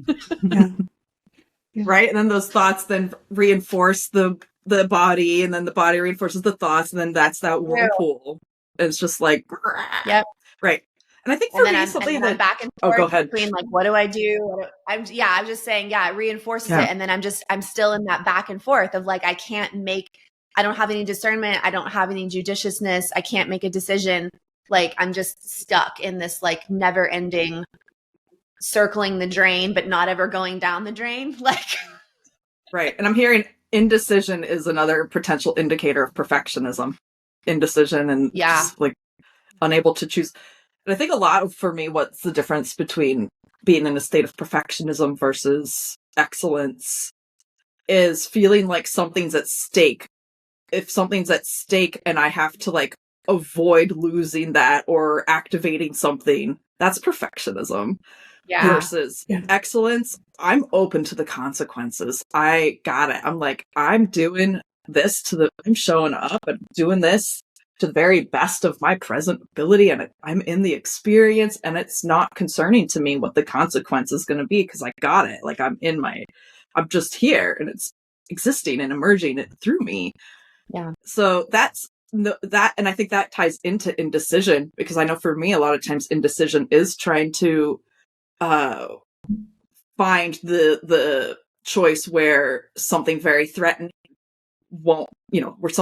rah. Right. And then those thoughts then reinforce the body, and then the body reinforces the thoughts, and then that's that whirlpool. It's just like, yep. Right. And I think for me, something that I'm back and oh, forth go ahead. between like, what do I do? I'm just saying, yeah, it reinforces it. And then I'm still in that back and forth of like, I don't have any discernment. I don't have any judiciousness. I can't make a decision. Like I'm just stuck in this like never ending circling the drain, but not ever going down the drain. Like, right. And I'm hearing indecision is another potential indicator of perfectionism. Indecision and just like unable to choose. And I think a lot of, for me, what's the difference between being in a state of perfectionism versus excellence is feeling like something's at stake. If something's at stake and I have to like avoid losing that or activating something, that's perfectionism. Versus excellence, I'm open to the consequences. I got it. I'm like, I'm doing this I'm showing up and doing this to the very best of my present ability, and I'm in the experience, and it's not concerning to me what the consequence is going to be because I got it. Like I'm just here, and it's existing and emerging through me. Yeah. So that's that, and I think that ties into indecision, because I know for me, a lot of times indecision is trying to find the choice where something very threatening won't, where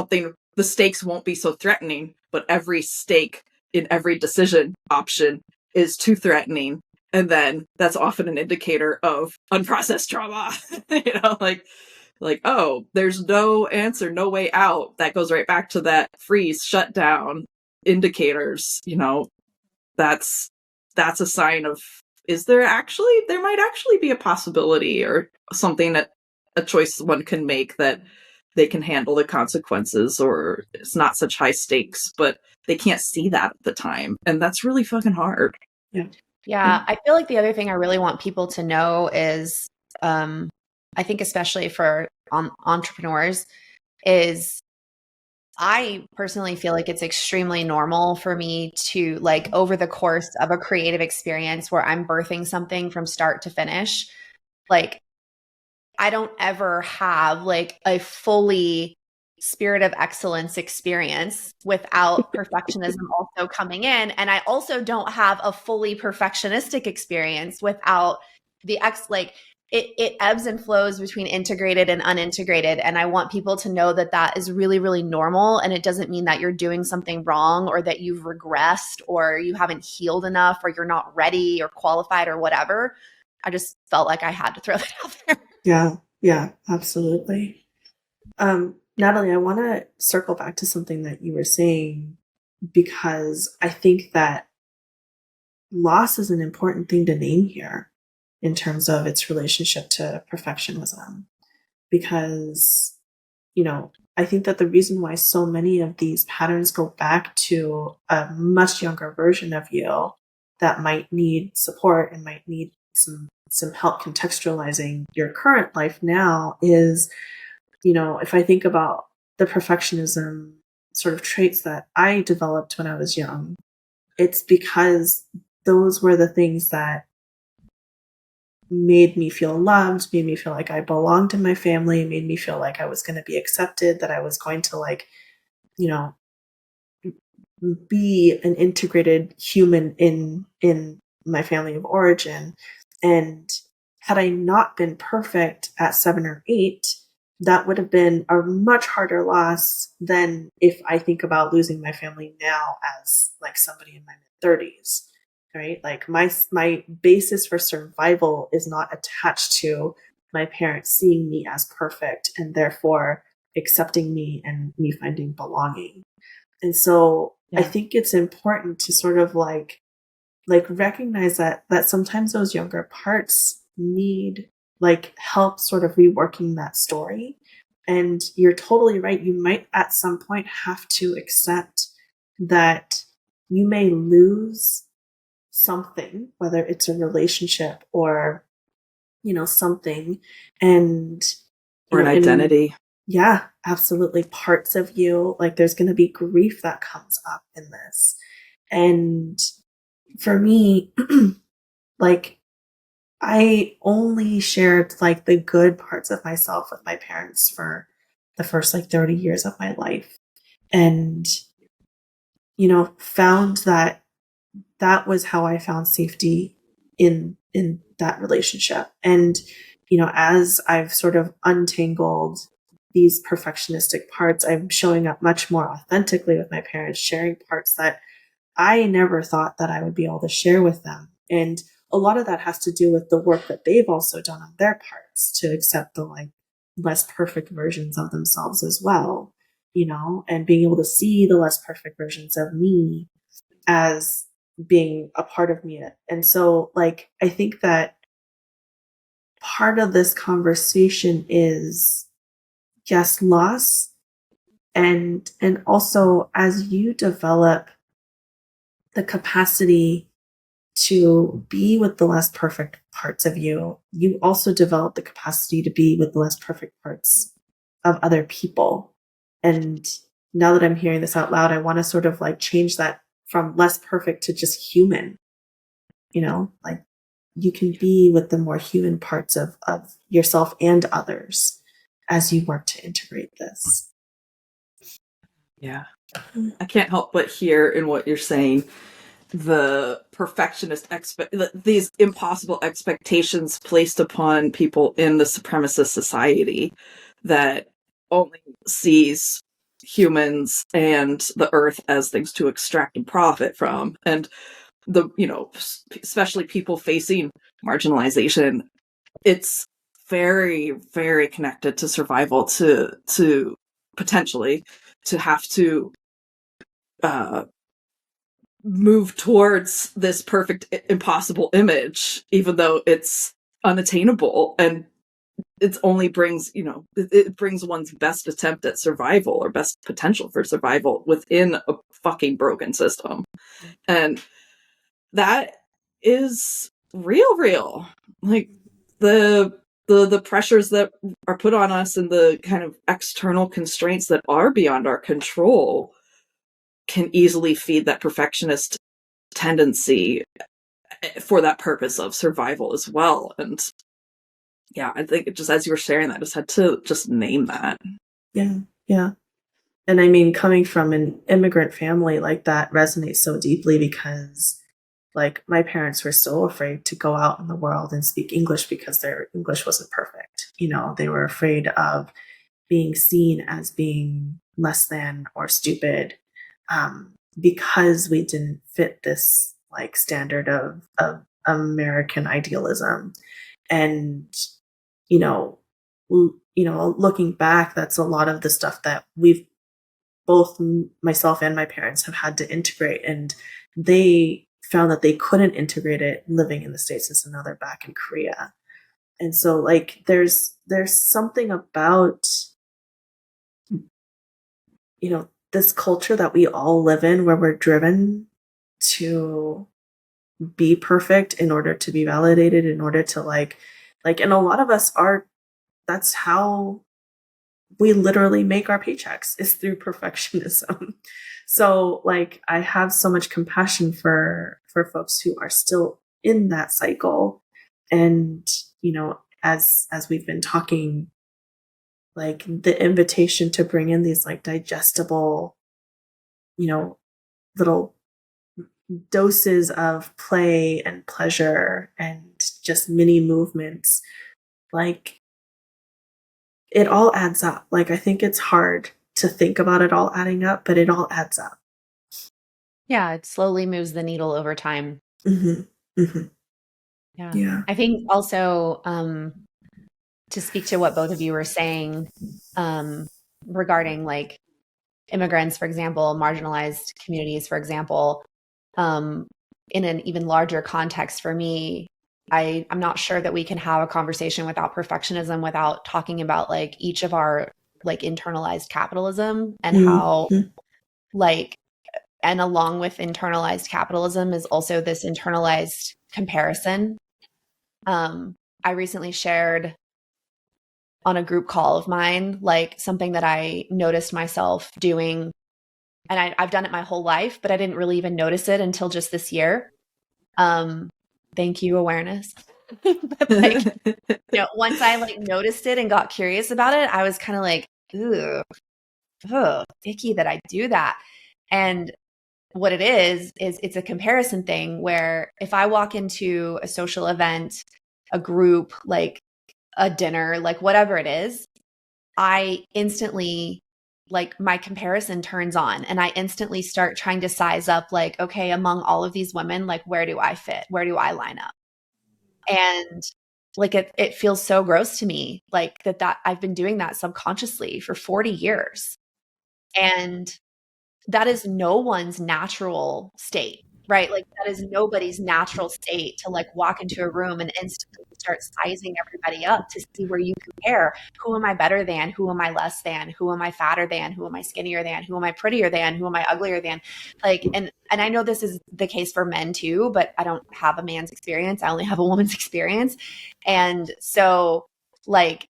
the stakes won't be so threatening, but every stake in every decision option is too threatening. And then that's often an indicator of unprocessed trauma. Oh, there's no answer, no way out. That goes right back to that freeze, shutdown indicators. That's a sign of, there might actually be a possibility or something, that a choice one can make that they can handle the consequences, or it's not such high stakes, but they can't see that at the time. And that's really fucking hard. Yeah. I feel like the other thing I really want people to know is, I think especially for entrepreneurs, is I personally feel like it's extremely normal for me to like over the course of a creative experience where I'm birthing something from start to finish, like I don't ever have like a fully spirit of excellence experience without perfectionism also coming in. And I also don't have a fully perfectionistic experience without the it ebbs and flows between integrated and unintegrated. And I want people to know that that is really, really normal. And it doesn't mean that you're doing something wrong or that you've regressed or you haven't healed enough or you're not ready or qualified or whatever. I just felt like I had to throw that out there. Yeah, absolutely. Natalie, I want to circle back to something that you were saying, because I think that loss is an important thing to name here in terms of its relationship to perfectionism. Because, I think that the reason why so many of these patterns go back to a much younger version of you that might need support and might need some help contextualizing your current life now is, if I think about the perfectionism sort of traits that I developed when I was young, it's because those were the things that made me feel loved, made me feel like I belonged in my family, made me feel like I was going to be accepted, that I was going to you know, be an integrated human in my family of origin. And had I not been perfect at 7 or 8, that would have been a much harder loss than if I think about losing my family now as like somebody in my mid-30s, right? Like my basis for survival is not attached to my parents seeing me as perfect and therefore accepting me and me finding belonging. And so I think it's important to sort of like recognize that sometimes those younger parts need like help sort of reworking that story. And you're totally right. You might at some point have to accept that you may lose something, whether it's a relationship or, something, and or an identity. Yeah, absolutely. Parts of you, like there's going to be grief that comes up in this. And for me, like I only shared like the good parts of myself with my parents for the first like 30 years of my life. And, found that that was how I found safety in that relationship. And, as I've sort of untangled these perfectionistic parts, I'm showing up much more authentically with my parents, sharing parts that I never thought that I would be able to share with them. And a lot of that has to do with the work that they've also done on their parts to accept the like less perfect versions of themselves as well, and being able to see the less perfect versions of me as being a part of me. And so like I think that part of this conversation is, yes, loss, and also as you develop the capacity to be with the less perfect parts of you, you also develop the capacity to be with the less perfect parts of other people. And now that I'm hearing this out loud, I want to sort of like change that from less perfect to just human, like you can be with the more human parts of yourself and others as you work to integrate this. Yeah. I can't help but hear in what you're saying the perfectionist these impossible expectations placed upon people in the supremacist society that only sees humans and the earth as things to extract and profit from. And the, especially people facing marginalization, it's very, very connected to survival, to potentially to have to move towards this perfect, impossible image, even though it's unattainable, and it only brings, it brings one's best attempt at survival or best potential for survival within a fucking broken system. And that is real. Like the pressures that are put on us and the kind of external constraints that are beyond our control can easily feed that perfectionist tendency for that purpose of survival as well. And yeah, I think just as you were sharing that, I just had to just name that. Yeah. And I mean, coming from an immigrant family, like that resonates so deeply because like my parents were so afraid to go out in the world and speak English because their English wasn't perfect. You know, they were afraid of being seen as being less than or stupid, because we didn't fit this like standard of American idealism. And you know, looking back, that's a lot of the stuff that we've both myself and my parents have had to integrate, and they found that they couldn't integrate it living in the States, and so now they're back in Korea. And so like there's something about this culture that we all live in where we're driven to be perfect in order to be validated, in order to and a lot of us are, that's how we literally make our paychecks, is through perfectionism. So like I have so much compassion for folks who are still in that cycle. And as we've been talking, like the invitation to bring in these like digestible, little doses of play and pleasure and just mini movements, like it all adds up. Like I think it's hard to think about it all adding up, but it all adds up. Yeah, it slowly moves the needle over time. Mm-hmm. Mm-hmm. Yeah. Yeah. I think also to speak to what both of you were saying regarding like immigrants, for example, marginalized communities, for example, in an even larger context for me, I'm not sure that we can have a conversation without perfectionism without talking about like each of our like internalized capitalism and how like, and along with internalized capitalism is also this internalized comparison. I recently shared on a group call of mine, like something that I noticed myself doing. And I've done it my whole life, but I didn't really even notice it until just this year. Thank you, awareness. But like, once I like noticed it and got curious about it, I was kind of like, ugh, icky that I do that. And what it is it's a comparison thing where if I walk into a social event, a group, like a dinner, like whatever it is, I instantly, like my comparison turns on and I instantly start trying to size up like, okay, among all of these women, like where do I fit? Where do I line up? And like it feels so gross to me, like that I've been doing that subconsciously for 40 years. And that is no one's natural state, right? Like that is nobody's natural state to like walk into a room and instantly start sizing everybody up to see where you compare. Who am I better than? Who am I less than? Who am I fatter than? Who am I skinnier than? Who am I prettier than? Who am I uglier than? Like, and I know this is the case for men too, but I don't have a man's experience. I only have a woman's experience. And so like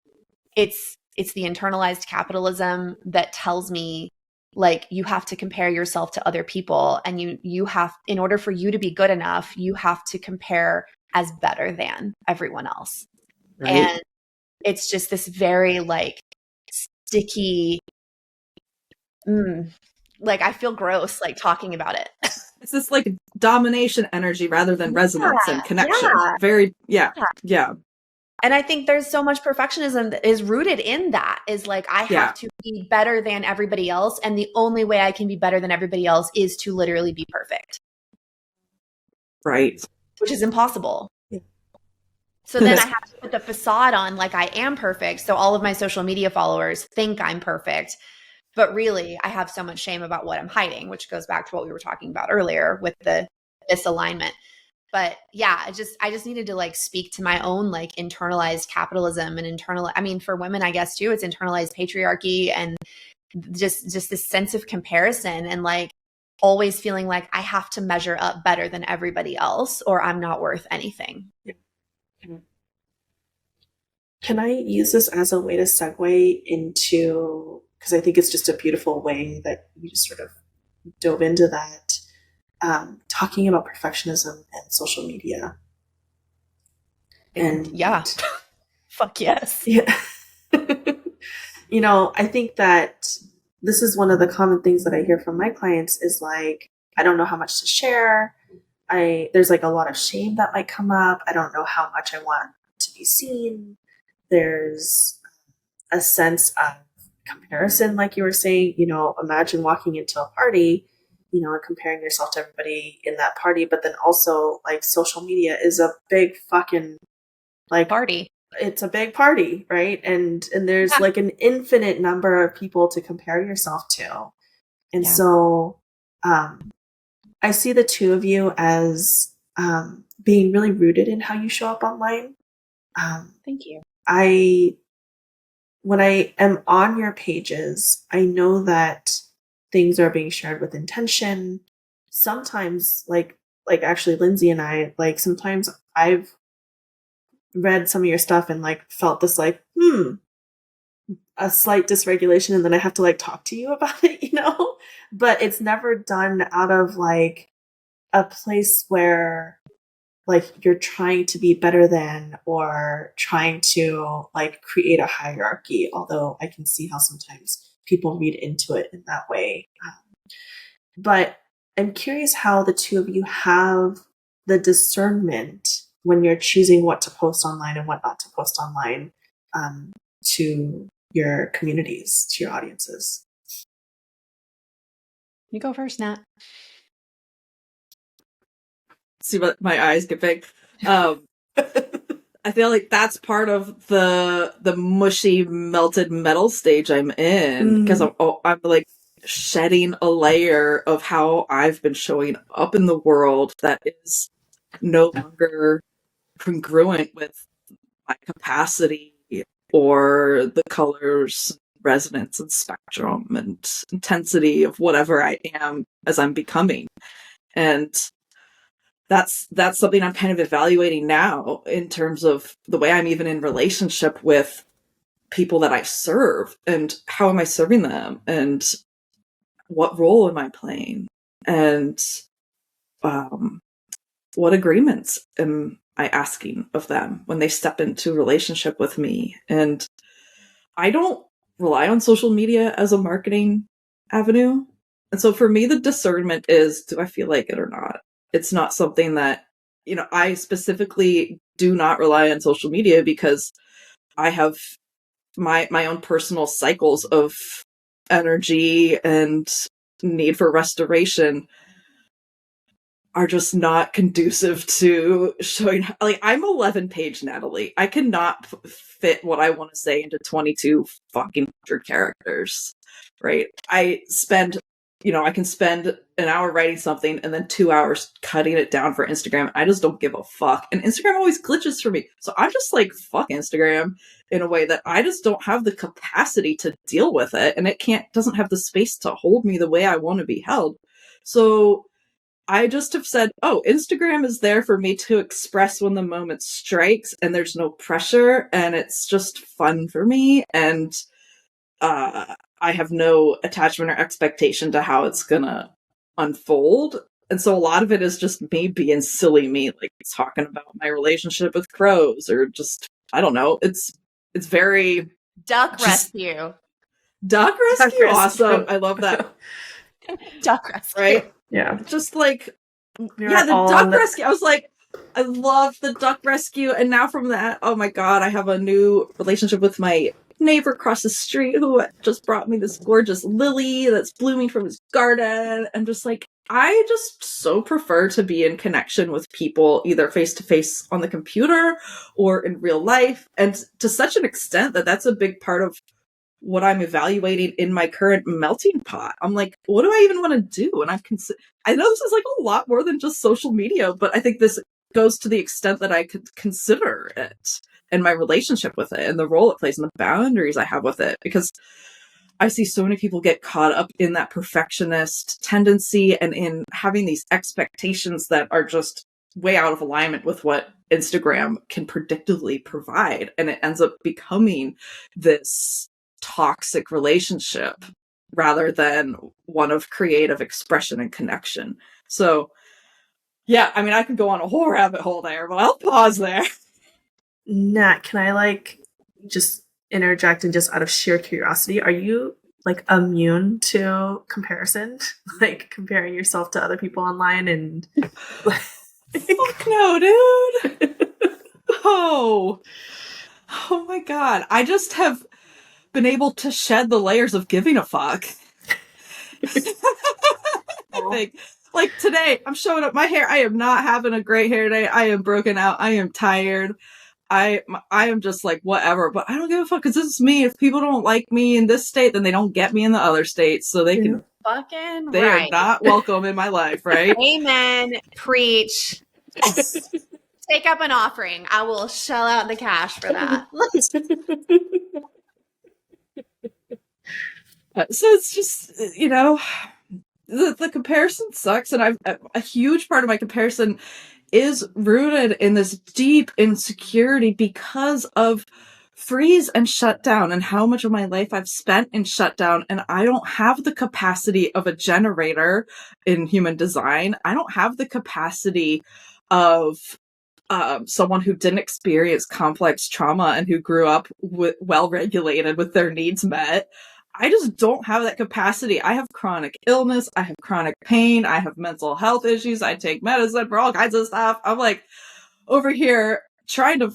it's the internalized capitalism that tells me like you have to compare yourself to other people, and you have, in order for you to be good enough, you have to compare as better than everyone else. Right. And it's just this very like sticky, like I feel gross like talking about it. It's this like domination energy rather than resonance and connection. Very, yeah. And I think there's so much perfectionism that is rooted in that, is like, I have to be better than everybody else. And the only way I can be better than everybody else is to literally be perfect. Right. Which is impossible. Yeah. So then I have to put the facade on like I am perfect. So all of my social media followers think I'm perfect. But really, I have so much shame about what I'm hiding, which goes back to what we were talking about earlier with the misalignment. But yeah, I just needed to like speak to my own like internalized capitalism and I mean, for women, I guess too, it's internalized patriarchy and just this sense of comparison and like always feeling like I have to measure up better than everybody else or I'm not worth anything. Can I use this as a way to segue into, because I think it's just a beautiful way that you just sort of dove into that, talking about perfectionism and social media. And yeah, fuck yes. Yeah. I think that this is one of the common things that I hear from my clients is like, I don't know how much to share. There's like a lot of shame that might come up. I don't know how much I want to be seen. There's a sense of comparison, like you were saying, imagine walking into a party, and comparing yourself to everybody in that party. But then also, like, social media is a big fucking, like, Party. It's a big party, right? And there's like an infinite number of people to compare yourself to. And so I see the two of you as being really rooted in how you show up online. Thank you. When I am on your pages, I know that things are being shared with intention. Sometimes, like actually Lindsey and I, like, sometimes I've read some of your stuff and like felt this like, a slight dysregulation, and then I have to like talk to you about it, but it's never done out of like a place where like you're trying to be better than or trying to like create a hierarchy, although I can see how sometimes people read into it in that way. But I'm curious how the two of you have the discernment when you're choosing what to post online and what not to post online, to your communities, to your audiences. You go first, Nat. See what my eyes get big. I feel like that's part of the mushy melted metal stage I'm in, because I'm like shedding a layer of how I've been showing up in the world that is no longer congruent with my capacity or the colors, resonance, and spectrum and intensity of whatever I am as I'm becoming. And that's something I'm kind of evaluating now in terms of the way I'm even in relationship with people that I serve, and how am I serving them, and what role am I playing, and what agreements am I asking of them when they step into relationship with me. And I don't rely on social media as a marketing avenue. And so for me, the discernment is, do I feel like it or not? It's not something that, I specifically do not rely on social media because I have my own personal cycles of energy and need for restoration are just not conducive to showing. Like, I'm 11-page Natalie. I cannot fit what I want to say into 22 fucking 100 characters, right? I can spend an hour writing something and then 2 hours cutting it down for Instagram. I just don't give a fuck. And Instagram always glitches for me. So I'm just like, fuck Instagram, in a way that I just don't have the capacity to deal with it. And it doesn't have the space to hold me the way I want to be held. So I just have said, Instagram is there for me to express when the moment strikes, and there's no pressure, and it's just fun for me, and I have no attachment or expectation to how it's gonna unfold. And so a lot of it is just me being silly me, like talking about my relationship with crows, or just, I don't know. It's very Duck rescue. Duck rescue, awesome. I love that. Duck rescue. Right? Yeah. Just like, the duck rescue. I was like, I love the duck rescue. And now from that, oh my God, I have a new relationship with my neighbor across the street who just brought me this gorgeous lily that's blooming from his garden. And just like, I just so prefer to be in connection with people, either face to face on the computer or in real life. And to such an extent that that's a big part of what I'm evaluating in my current melting pot. I'm like, what do I even want to do? And I know this is like a lot more than just social media, but I think this goes to the extent that I could consider it and my relationship with it and the role it plays and the boundaries I have with it. Because I see so many people get caught up in that perfectionist tendency and in having these expectations that are just way out of alignment with what Instagram can predictably provide. And it ends up becoming this toxic relationship rather than one of creative expression and connection. So yeah, I mean, I could go on a whole rabbit hole there, but I'll pause there. Nat, can I like just interject, and just out of sheer curiosity, are you like immune to comparison, like comparing yourself to other people online and Fuck no, dude. Oh my God. I just have been able to shed the layers of giving a fuck. I think. Like today, I'm showing up my hair. I am not having a great hair day. I am broken out. I am tired. I am just like, whatever, but I don't give a fuck because this is me. If people don't like me in this state, then they don't get me in the other states. So they can fucking they right. are not welcome in my life, right? Amen. Preach. Take up an offering. I will shell out the cash for that. So it's just, the comparison sucks. And a huge part of my comparison is rooted in this deep insecurity because of freeze and shutdown and how much of my life I've spent in shutdown. And I don't have the capacity of a generator in human design. I don't have the capacity of someone who didn't experience complex trauma and who grew up well regulated with their needs met. I just don't have that capacity. I have chronic illness. I have chronic pain. I have mental health issues. I take medicine for all kinds of stuff. I'm like over here trying to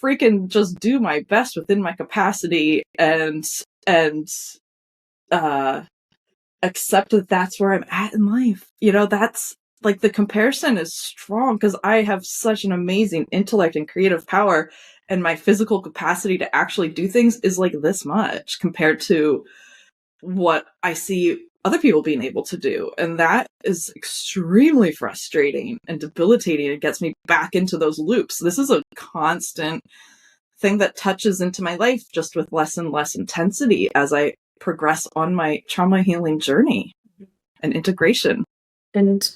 freaking just do my best within my capacity and accept that that's where I'm at in life. That's like the comparison is strong because I have such an amazing intellect and creative power, and my physical capacity to actually do things is like this much compared to what I see other people being able to do. And that is extremely frustrating and debilitating. It gets me back into those loops. This is a constant thing that touches into my life just with less and less intensity as I progress on my trauma healing journey and integration. And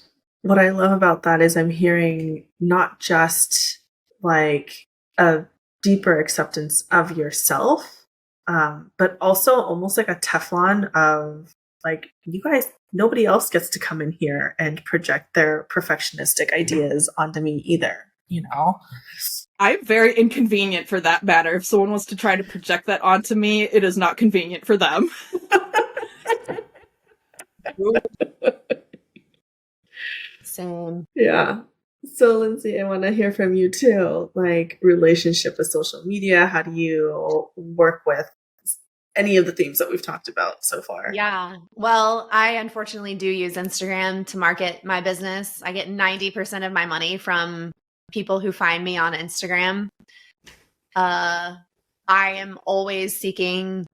what I love about that is I'm hearing not just like a deeper acceptance of yourself, but also almost like a Teflon of like, you guys, nobody else gets to come in here and project their perfectionistic ideas onto me either, I'm very inconvenient for that matter. If someone wants to try to project that onto me, it is not convenient for them. Same. Yeah. So, Lindsey, I want to hear from you too. Like, relationship with social media. How do you work with any of the themes that we've talked about so far? Yeah. Well, I unfortunately do use Instagram to market my business. I get 90% of my money from people who find me on Instagram. I am always seeking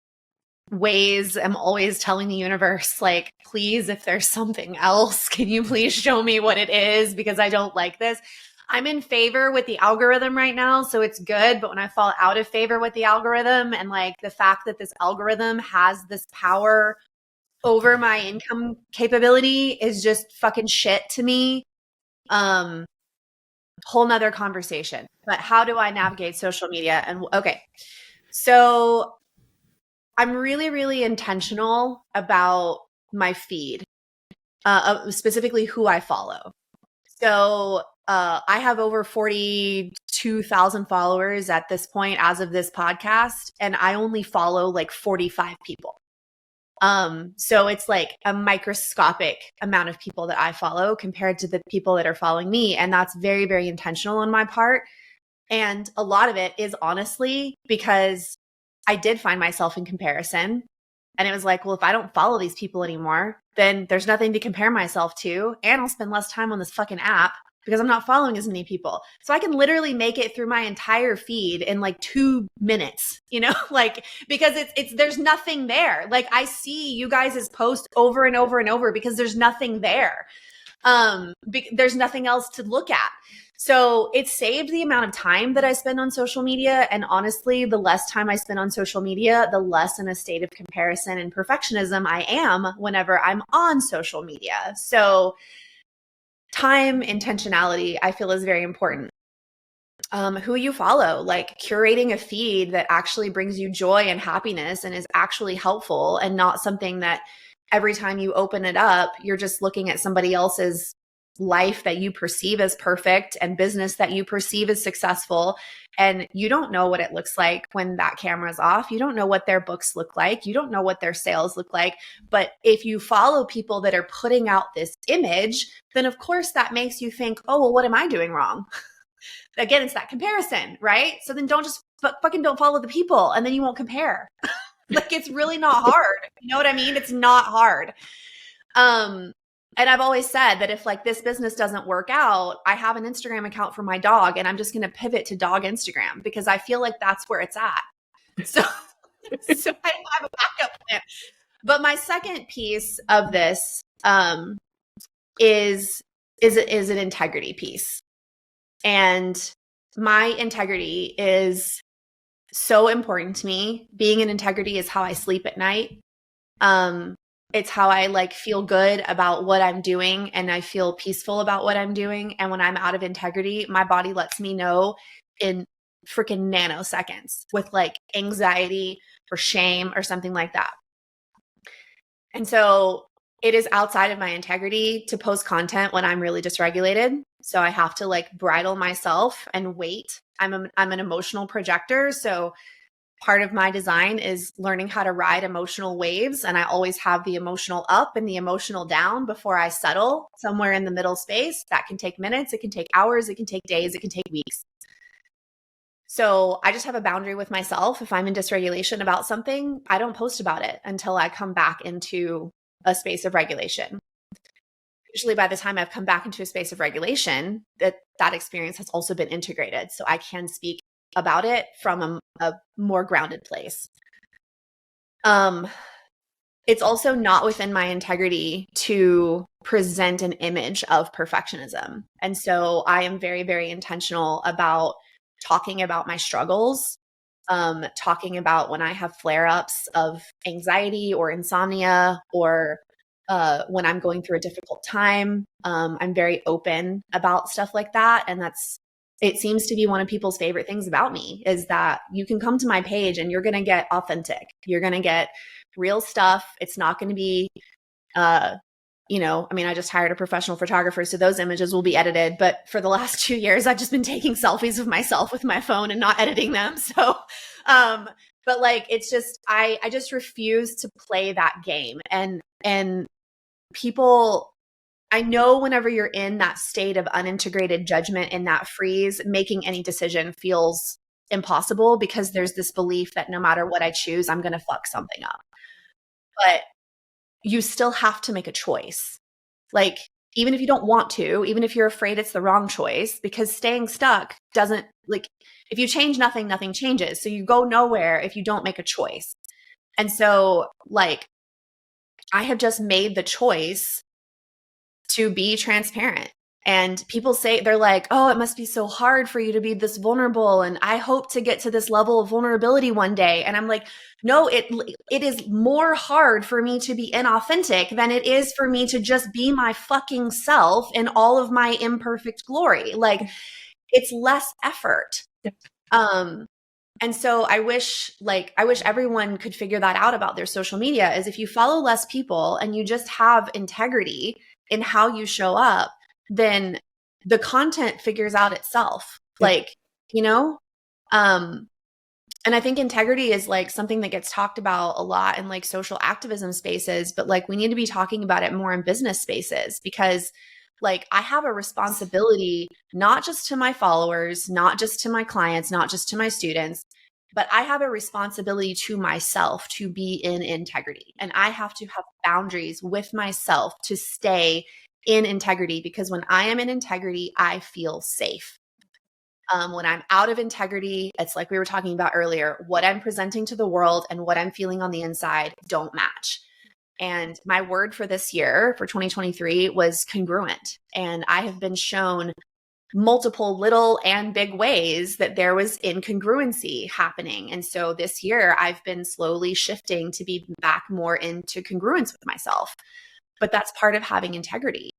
ways. I'm always telling the universe, like, please, if there's something else, can you please show me what it is? Because I don't like this. I'm in favor with the algorithm right now, so it's good. But when I fall out of favor with the algorithm and like the fact that this algorithm has this power over my income capability is just fucking shit to me. Whole nother conversation. But how do I navigate social media? And okay, so I'm really, really intentional about my feed, specifically who I follow. So I have over 42,000 followers at this point as of this podcast, and I only follow like 45 people. So it's like a microscopic amount of people that I follow compared to the people that are following me. And that's very, very intentional on my part. And a lot of it is honestly because I did find myself in comparison. And it was like, well, if I don't follow these people anymore, then there's nothing to compare myself to. And I'll spend less time on this fucking app because I'm not following as many people. So I can literally make it through my entire feed in like 2 minutes, like, because there's nothing there. Like I see you guys' post over and over and over because there's nothing there. There's nothing else to look at. So it saved the amount of time that I spend on social media. And honestly, the less time I spend on social media, the less in a state of comparison and perfectionism I am whenever I'm on social media. So time intentionality, I feel, is very important. Who you follow, like curating a feed that actually brings you joy and happiness and is actually helpful and not something that every time you open it up, you're just looking at somebody else's life that you perceive as perfect and business that you perceive as successful. And you don't know what it looks like when that camera's off. You don't know what their books look like. You don't know what their sales look like. But if you follow people that are putting out this image, then of course that makes you think, oh, well, what am I doing wrong? Again, it's that comparison, right? So then fucking don't follow the people, and then you won't compare. Like, it's really not hard. You know what I mean? It's not hard. And I've always said that if like this business doesn't work out, I have an Instagram account for my dog, and I'm just going to pivot to dog Instagram because I feel like that's where it's at. So, so I don't have a backup plan. But my second piece of this is an integrity piece. And my integrity is so important to me. Being in integrity is how I sleep at night. It's how I like feel good about what I'm doing, and I feel peaceful about what I'm doing. And when I'm out of integrity, my body lets me know in freaking nanoseconds with like anxiety or shame or something like that. And so it is outside of my integrity to post content when I'm really dysregulated. So I have to like bridle myself and wait. I'm an emotional projector. So part of my design is learning how to ride emotional waves. And I always have the emotional up and the emotional down before I settle somewhere in the middle space. That can take minutes. It can take hours. It can take days. It can take weeks. So I just have a boundary with myself. If I'm in dysregulation about something, I don't post about it until I come back into a space of regulation. Usually by the time I've come back into a space of regulation, that experience has also been integrated. So I can speak about it from a more grounded place. It's also not within my integrity to present an image of perfectionism. And so I am very, very intentional about talking about my struggles, talking about when I have flare-ups of anxiety or insomnia, or when I'm going through a difficult time. I'm very open about stuff like that. And it seems to be one of people's favorite things about me is that you can come to my page and you're going to get authentic. You're going to get real stuff. It's not going to be, I just hired a professional photographer, so those images will be edited. But for the last 2 years, I've just been taking selfies of myself with my phone and not editing them. So, but like, it's just, I just refuse to play that game. And people, I know whenever you're in that state of unintegrated judgment, in that freeze, making any decision feels impossible because there's this belief that no matter what I choose, I'm going to fuck something up. But you still have to make a choice. Like, even if you don't want to, even if you're afraid it's the wrong choice, because staying stuck doesn't, like, if you change nothing, nothing changes. So you go nowhere if you don't make a choice. And so, like, I have just made the choice to be transparent. And people say, they're like, oh, it must be so hard for you to be this vulnerable. And I hope to get to this level of vulnerability one day. And I'm like, no, it is more hard for me to be inauthentic than it is for me to just be my fucking self in all of my imperfect glory. Like, it's less effort. And so I wish everyone could figure that out about their social media, is if you follow less people and you just have integrity in how you show up, then the content figures out itself. Like, and I think integrity is like something that gets talked about a lot in like social activism spaces, but like we need to be talking about it more in business spaces, because like I have a responsibility, not just to my followers, not just to my clients, not just to my students, but I have a responsibility to myself to be in integrity. And I have to have boundaries with myself to stay in integrity, because when I am in integrity, I feel safe. When I'm out of integrity, it's like we were talking about earlier, what I'm presenting to the world and what I'm feeling on the inside don't match. And my word for this year, for 2023, was congruent. And I have been shown multiple little and big ways that there was incongruency happening. And so this year, I've been slowly shifting to be back more into congruence with myself. But that's part of having integrity.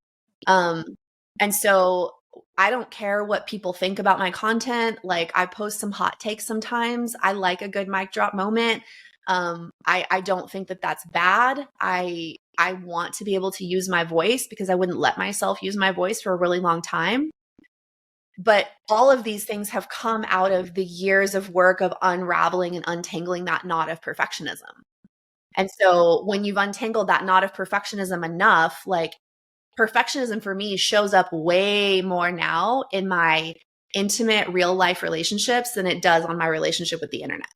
And so I don't care what people think about my content. Like, I post some hot takes sometimes. I like a good mic drop moment. I don't think that that's bad. I want to be able to use my voice because I wouldn't let myself use my voice for a really long time. But all of these things have come out of the years of work of unraveling and untangling that knot of perfectionism. And so when you've untangled that knot of perfectionism enough, like perfectionism for me shows up way more now in my intimate real life relationships than it does on my relationship with the internet,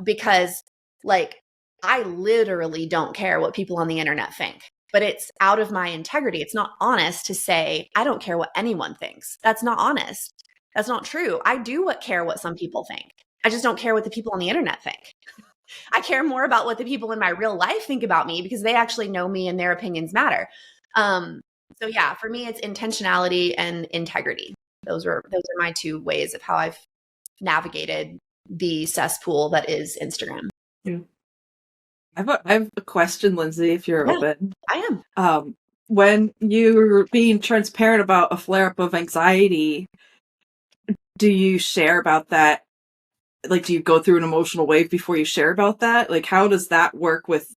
because like I literally don't care what people on the internet think, but it's out of my integrity. It's not honest to say, I don't care what anyone thinks. That's not honest. That's not true. I do care what some people think. I just don't care what the people on the internet think. I care more about what the people in my real life think about me because they actually know me and their opinions matter. So yeah, for me, it's intentionality and integrity. Those are my two ways of how I've navigated the cesspool that is Instagram. Yeah. I have a question, Lindsey, if you're open. I am. When you're being transparent about a flare-up of anxiety, do you share about that? Like, do you go through an emotional wave before you share about that? Like, how does that work with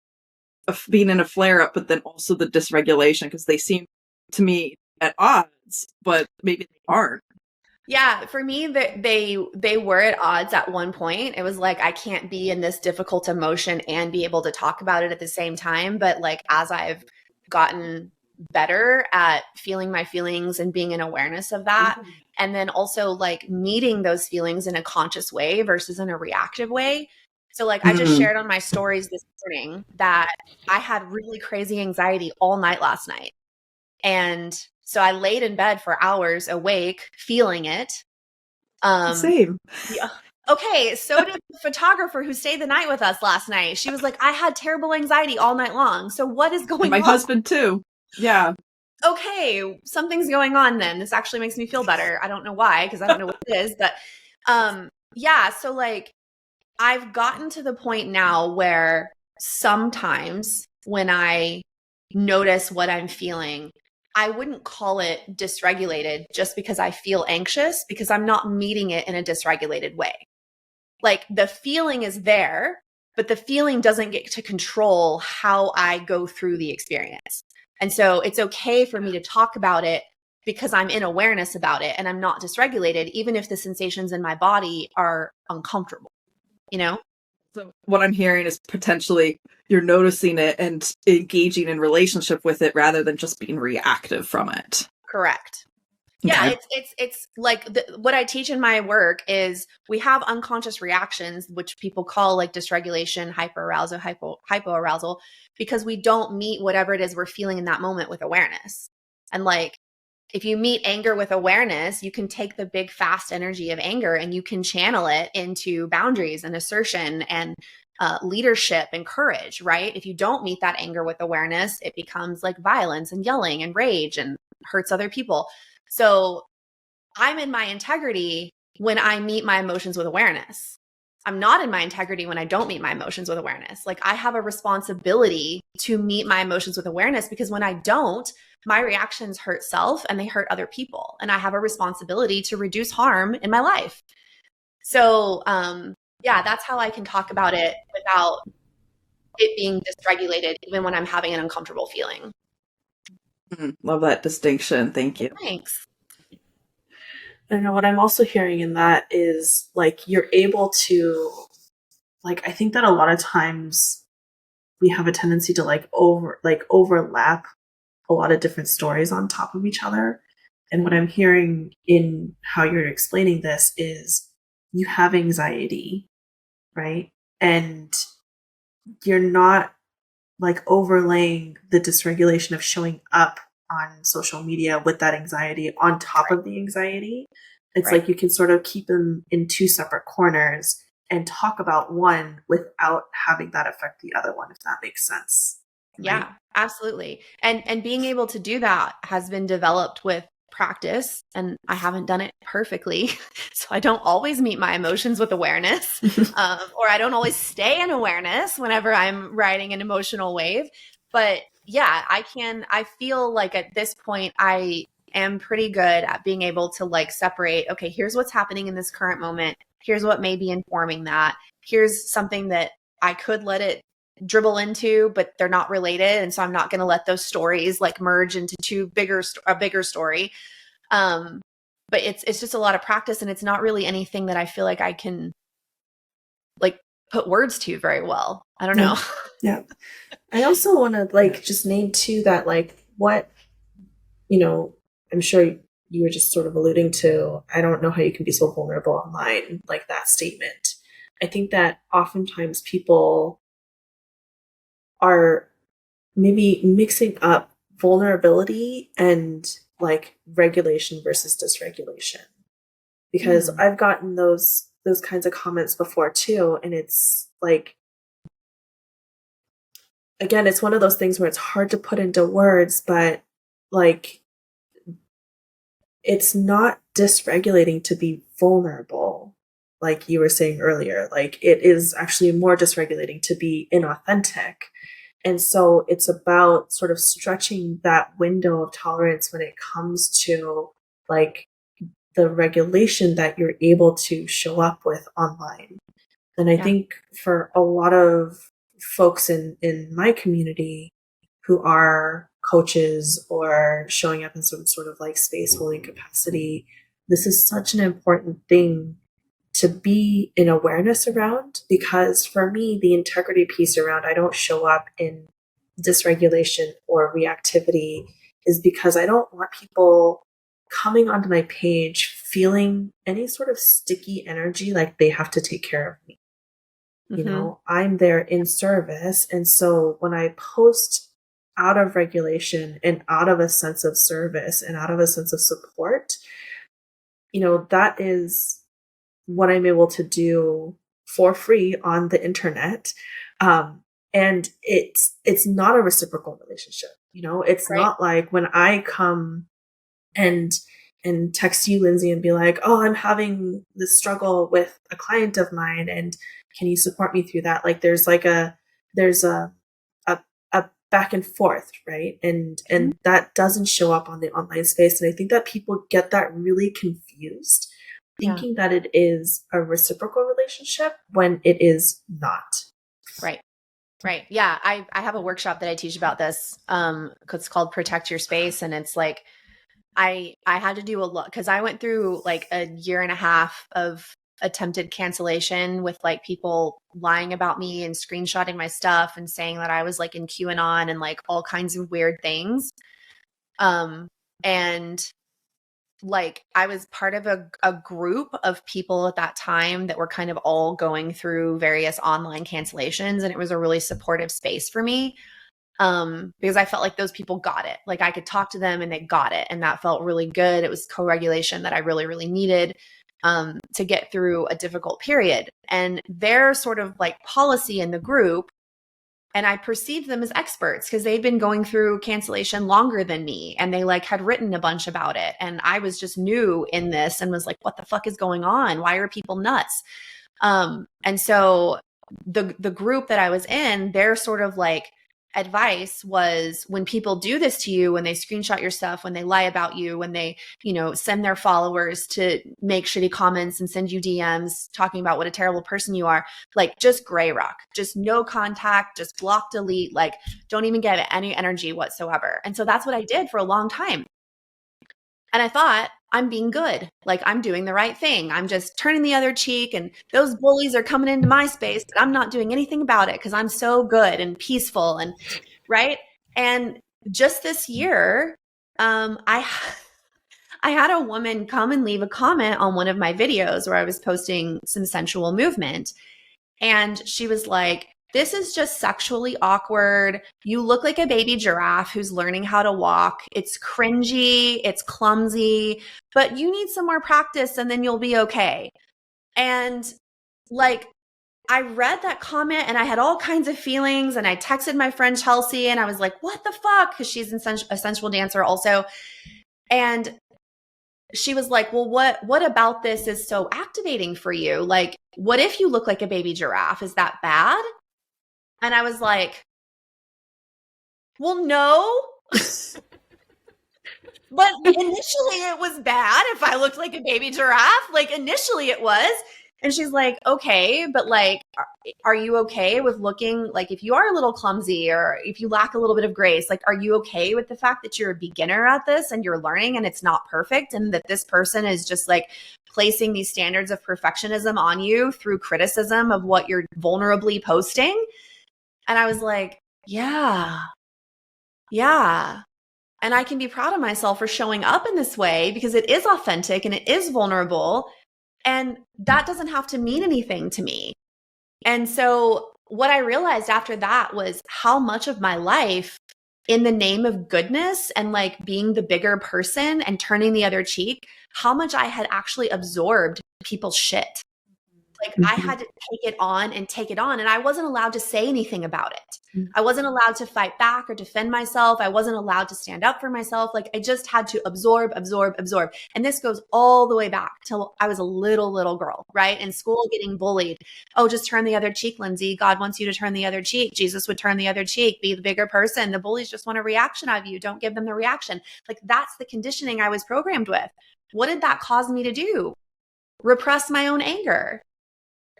being in a flare-up, but then also the dysregulation? Because they seem to me at odds, but maybe they aren't. Yeah, for me, they were at odds at one point. It was like, I can't be in this difficult emotion and be able to talk about it at the same time. But like, as I've gotten better at feeling my feelings and being in awareness of that, and then also like meeting those feelings in a conscious way versus in a reactive way. So like, I just shared on my stories this morning that I had really crazy anxiety all night last night. And so I laid in bed for hours awake, feeling it. Same. Yeah. Okay. So did the photographer who stayed the night with us last night. She was like, I had terrible anxiety all night long. So what is going on? My husband too. Yeah. Okay. Something's going on then. This actually makes me feel better. I don't know why, because I don't know what it is. But yeah. So like, I've gotten to the point now where sometimes when I notice what I'm feeling, I wouldn't call it dysregulated just because I feel anxious, because I'm not meeting it in a dysregulated way. Like the feeling is there, but the feeling doesn't get to control how I go through the experience. And so it's okay for me to talk about it because I'm in awareness about it and I'm not dysregulated, even if the sensations in my body are uncomfortable, So what I'm hearing is potentially you're noticing it and engaging in relationship with it rather than just being reactive from it. Correct. Okay. Yeah, it's like what I teach in my work is we have unconscious reactions, which people call like dysregulation, hyperarousal, hypoarousal, because we don't meet whatever it is we're feeling in that moment with awareness. And like, if you meet anger with awareness, you can take the big, fast energy of anger and you can channel it into boundaries and assertion and leadership and courage, right? If you don't meet that anger with awareness, it becomes like violence and yelling and rage and hurts other people. So I'm in my integrity when I meet my emotions with awareness. I'm not in my integrity when I don't meet my emotions with awareness. Like I have a responsibility to meet my emotions with awareness, because when I don't, my reactions hurt self and they hurt other people. And I have a responsibility to reduce harm in my life. So, yeah, that's how I can talk about it without it being dysregulated, even when I'm having an uncomfortable feeling. Love that distinction. Thank you. Thanks. I know what I'm also hearing in that is like you're able to, like, I think that a lot of times we have a tendency to overlap a lot of different stories on top of each other. And what I'm hearing in how you're explaining this is you have anxiety, right? And you're not like overlaying the dysregulation of showing up on social media with that anxiety on top of the anxiety. It's like you can sort of keep them in two separate corners and talk about one without having that affect the other one, if that makes sense. Right? Yeah, absolutely. And being able to do that has been developed with practice, and I haven't done it perfectly. So I don't always meet my emotions with awareness, or I don't always stay in awareness whenever I'm riding an emotional wave. But yeah, I feel like at this point, I am pretty good at being able to like separate, okay, here's what's happening in this current moment. Here's what may be informing that. Here's something that I could let it dribble into, but they're not related. And so I'm not going to let those stories like merge into a bigger story. But it's just a lot of practice, and it's not really anything that I feel like I can like put words to very well. I don't know. Yeah. I also want to like just name too that like what, I'm sure you were just sort of alluding to, I don't know how you can be so vulnerable online, like that statement. I think that oftentimes people are maybe mixing up vulnerability and like regulation versus dysregulation. Because I've gotten those kinds of comments before too, and it's like, again, it's one of those things where it's hard to put into words, but like it's not dysregulating to be vulnerable, like you were saying earlier. Like it is actually more dysregulating to be inauthentic. And so it's about sort of stretching that window of tolerance when it comes to like the regulation that you're able to show up with online. And I think for a lot of folks in my community who are coaches or showing up in some sort of like space holding capacity, this is such an important thing to be in awareness around, because for me, the integrity piece around I don't show up in dysregulation or reactivity is because I don't want people coming onto my page feeling any sort of sticky energy like they have to take care of me. I'm there in service. And so when I post out of regulation and out of a sense of service and out of a sense of support, that is what I'm able to do for free on the internet. And it's not a reciprocal relationship. It's not like when I come and text you, Lindsey, and be like, oh, I'm having this struggle with a client of mine, and can you support me through that? Like there's a back and forth, right? And that doesn't show up on the online space. And I think that people get that really confused, thinking that it is a reciprocal relationship when it is not. Right. Yeah. I have a workshop that I teach about this. It's called Protect Your Space. And it's like, I had to do a lot because I went through like a year and a half of attempted cancellation with like people lying about me and screenshotting my stuff and saying that I was like in QAnon and like all kinds of weird things. And like I was part of a group of people at that time that were kind of all going through various online cancellations, and it was a really supportive space for me. Because I felt like those people got it. Like I could talk to them and they got it. And that felt really good. It was co-regulation that I really, really needed to get through a difficult period. And their sort of like policy in the group, and I perceived them as experts because they'd been going through cancellation longer than me, and they like had written a bunch about it. And I was just new in this and was like, what the fuck is going on? Why are people nuts? And so the group that I was in, their sort of like advice was, when people do this to you, when they screenshot your stuff, when they lie about you, when they, send their followers to make shitty comments and send you DMs talking about what a terrible person you are, like just gray rock, just no contact, just block, delete, like don't even get any energy whatsoever. And so that's what I did for a long time. And I thought, I'm being good. Like I'm doing the right thing. I'm just turning the other cheek, and those bullies are coming into my space, but I'm not doing anything about it because I'm so good and peaceful and right. And just this year, I had a woman come and leave a comment on one of my videos where I was posting some sensual movement. And she was like, this is just sexually awkward. You look like a baby giraffe who's learning how to walk. It's cringy. It's clumsy, but you need some more practice and then you'll be okay. And like, I read that comment and I had all kinds of feelings, and I texted my friend Chelsea and I was like, what the fuck? Because she's a sensual dancer also. And she was like, well, what about this is so activating for you? Like, what if you look like a baby giraffe? Is that bad? And I was like, well, no. But initially it was bad if I looked like a baby giraffe. Like initially it was. And she's like, okay, but like, are you okay with looking like if you are a little clumsy or if you lack a little bit of grace, like, are you okay with the fact that you're a beginner at this and you're learning and it's not perfect and that this person is just like placing these standards of perfectionism on you through criticism of what you're vulnerably posting? And I was like, yeah. And I can be proud of myself for showing up in this way because it is authentic and it is vulnerable. And that doesn't have to mean anything to me. And so what I realized after that was how much of my life, in the name of goodness and like being the bigger person and turning the other cheek, how much I had actually absorbed people's shit. Like I had to take it on and take it on. And I wasn't allowed to say anything about it. I wasn't allowed to fight back or defend myself. I wasn't allowed to stand up for myself. Like I just had to absorb. And this goes all the way back till I was a little girl, right? In school, getting bullied. Oh, just turn the other cheek, Lindsey. God wants you to turn the other cheek. Jesus would turn the other cheek. Be the bigger person. The bullies just want a reaction out of you. Don't give them the reaction. Like that's the conditioning I was programmed with. What did that cause me to do? Repress my own anger.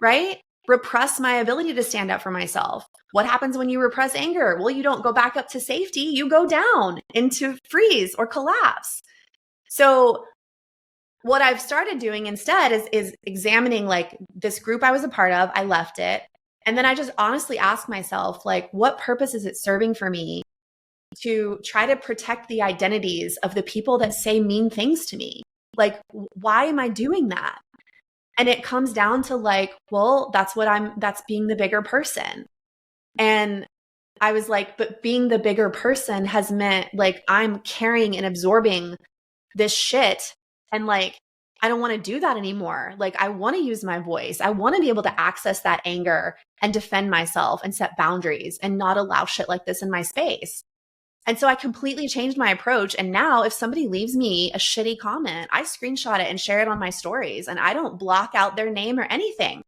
Right? Repress my ability to stand up for myself. What happens when you repress anger? Well, you don't go back up to safety. You go down into freeze or collapse. So what I've started doing instead is examining like this group I was a part of. I left it. And then I just honestly ask myself, like, what purpose is it serving for me to try to protect the identities of the people that say mean things to me? Like, why am I doing that? And it comes down to like, well, that's being the bigger person. And I was like, but being the bigger person has meant like I'm carrying and absorbing this shit. And like, I don't want to do that anymore. Like, I want to use my voice. I want to be able to access that anger and defend myself and set boundaries and not allow shit like this in my space. And so I completely changed my approach. And now if somebody leaves me a shitty comment, I screenshot it and share it on my stories and I don't block out their name or anything.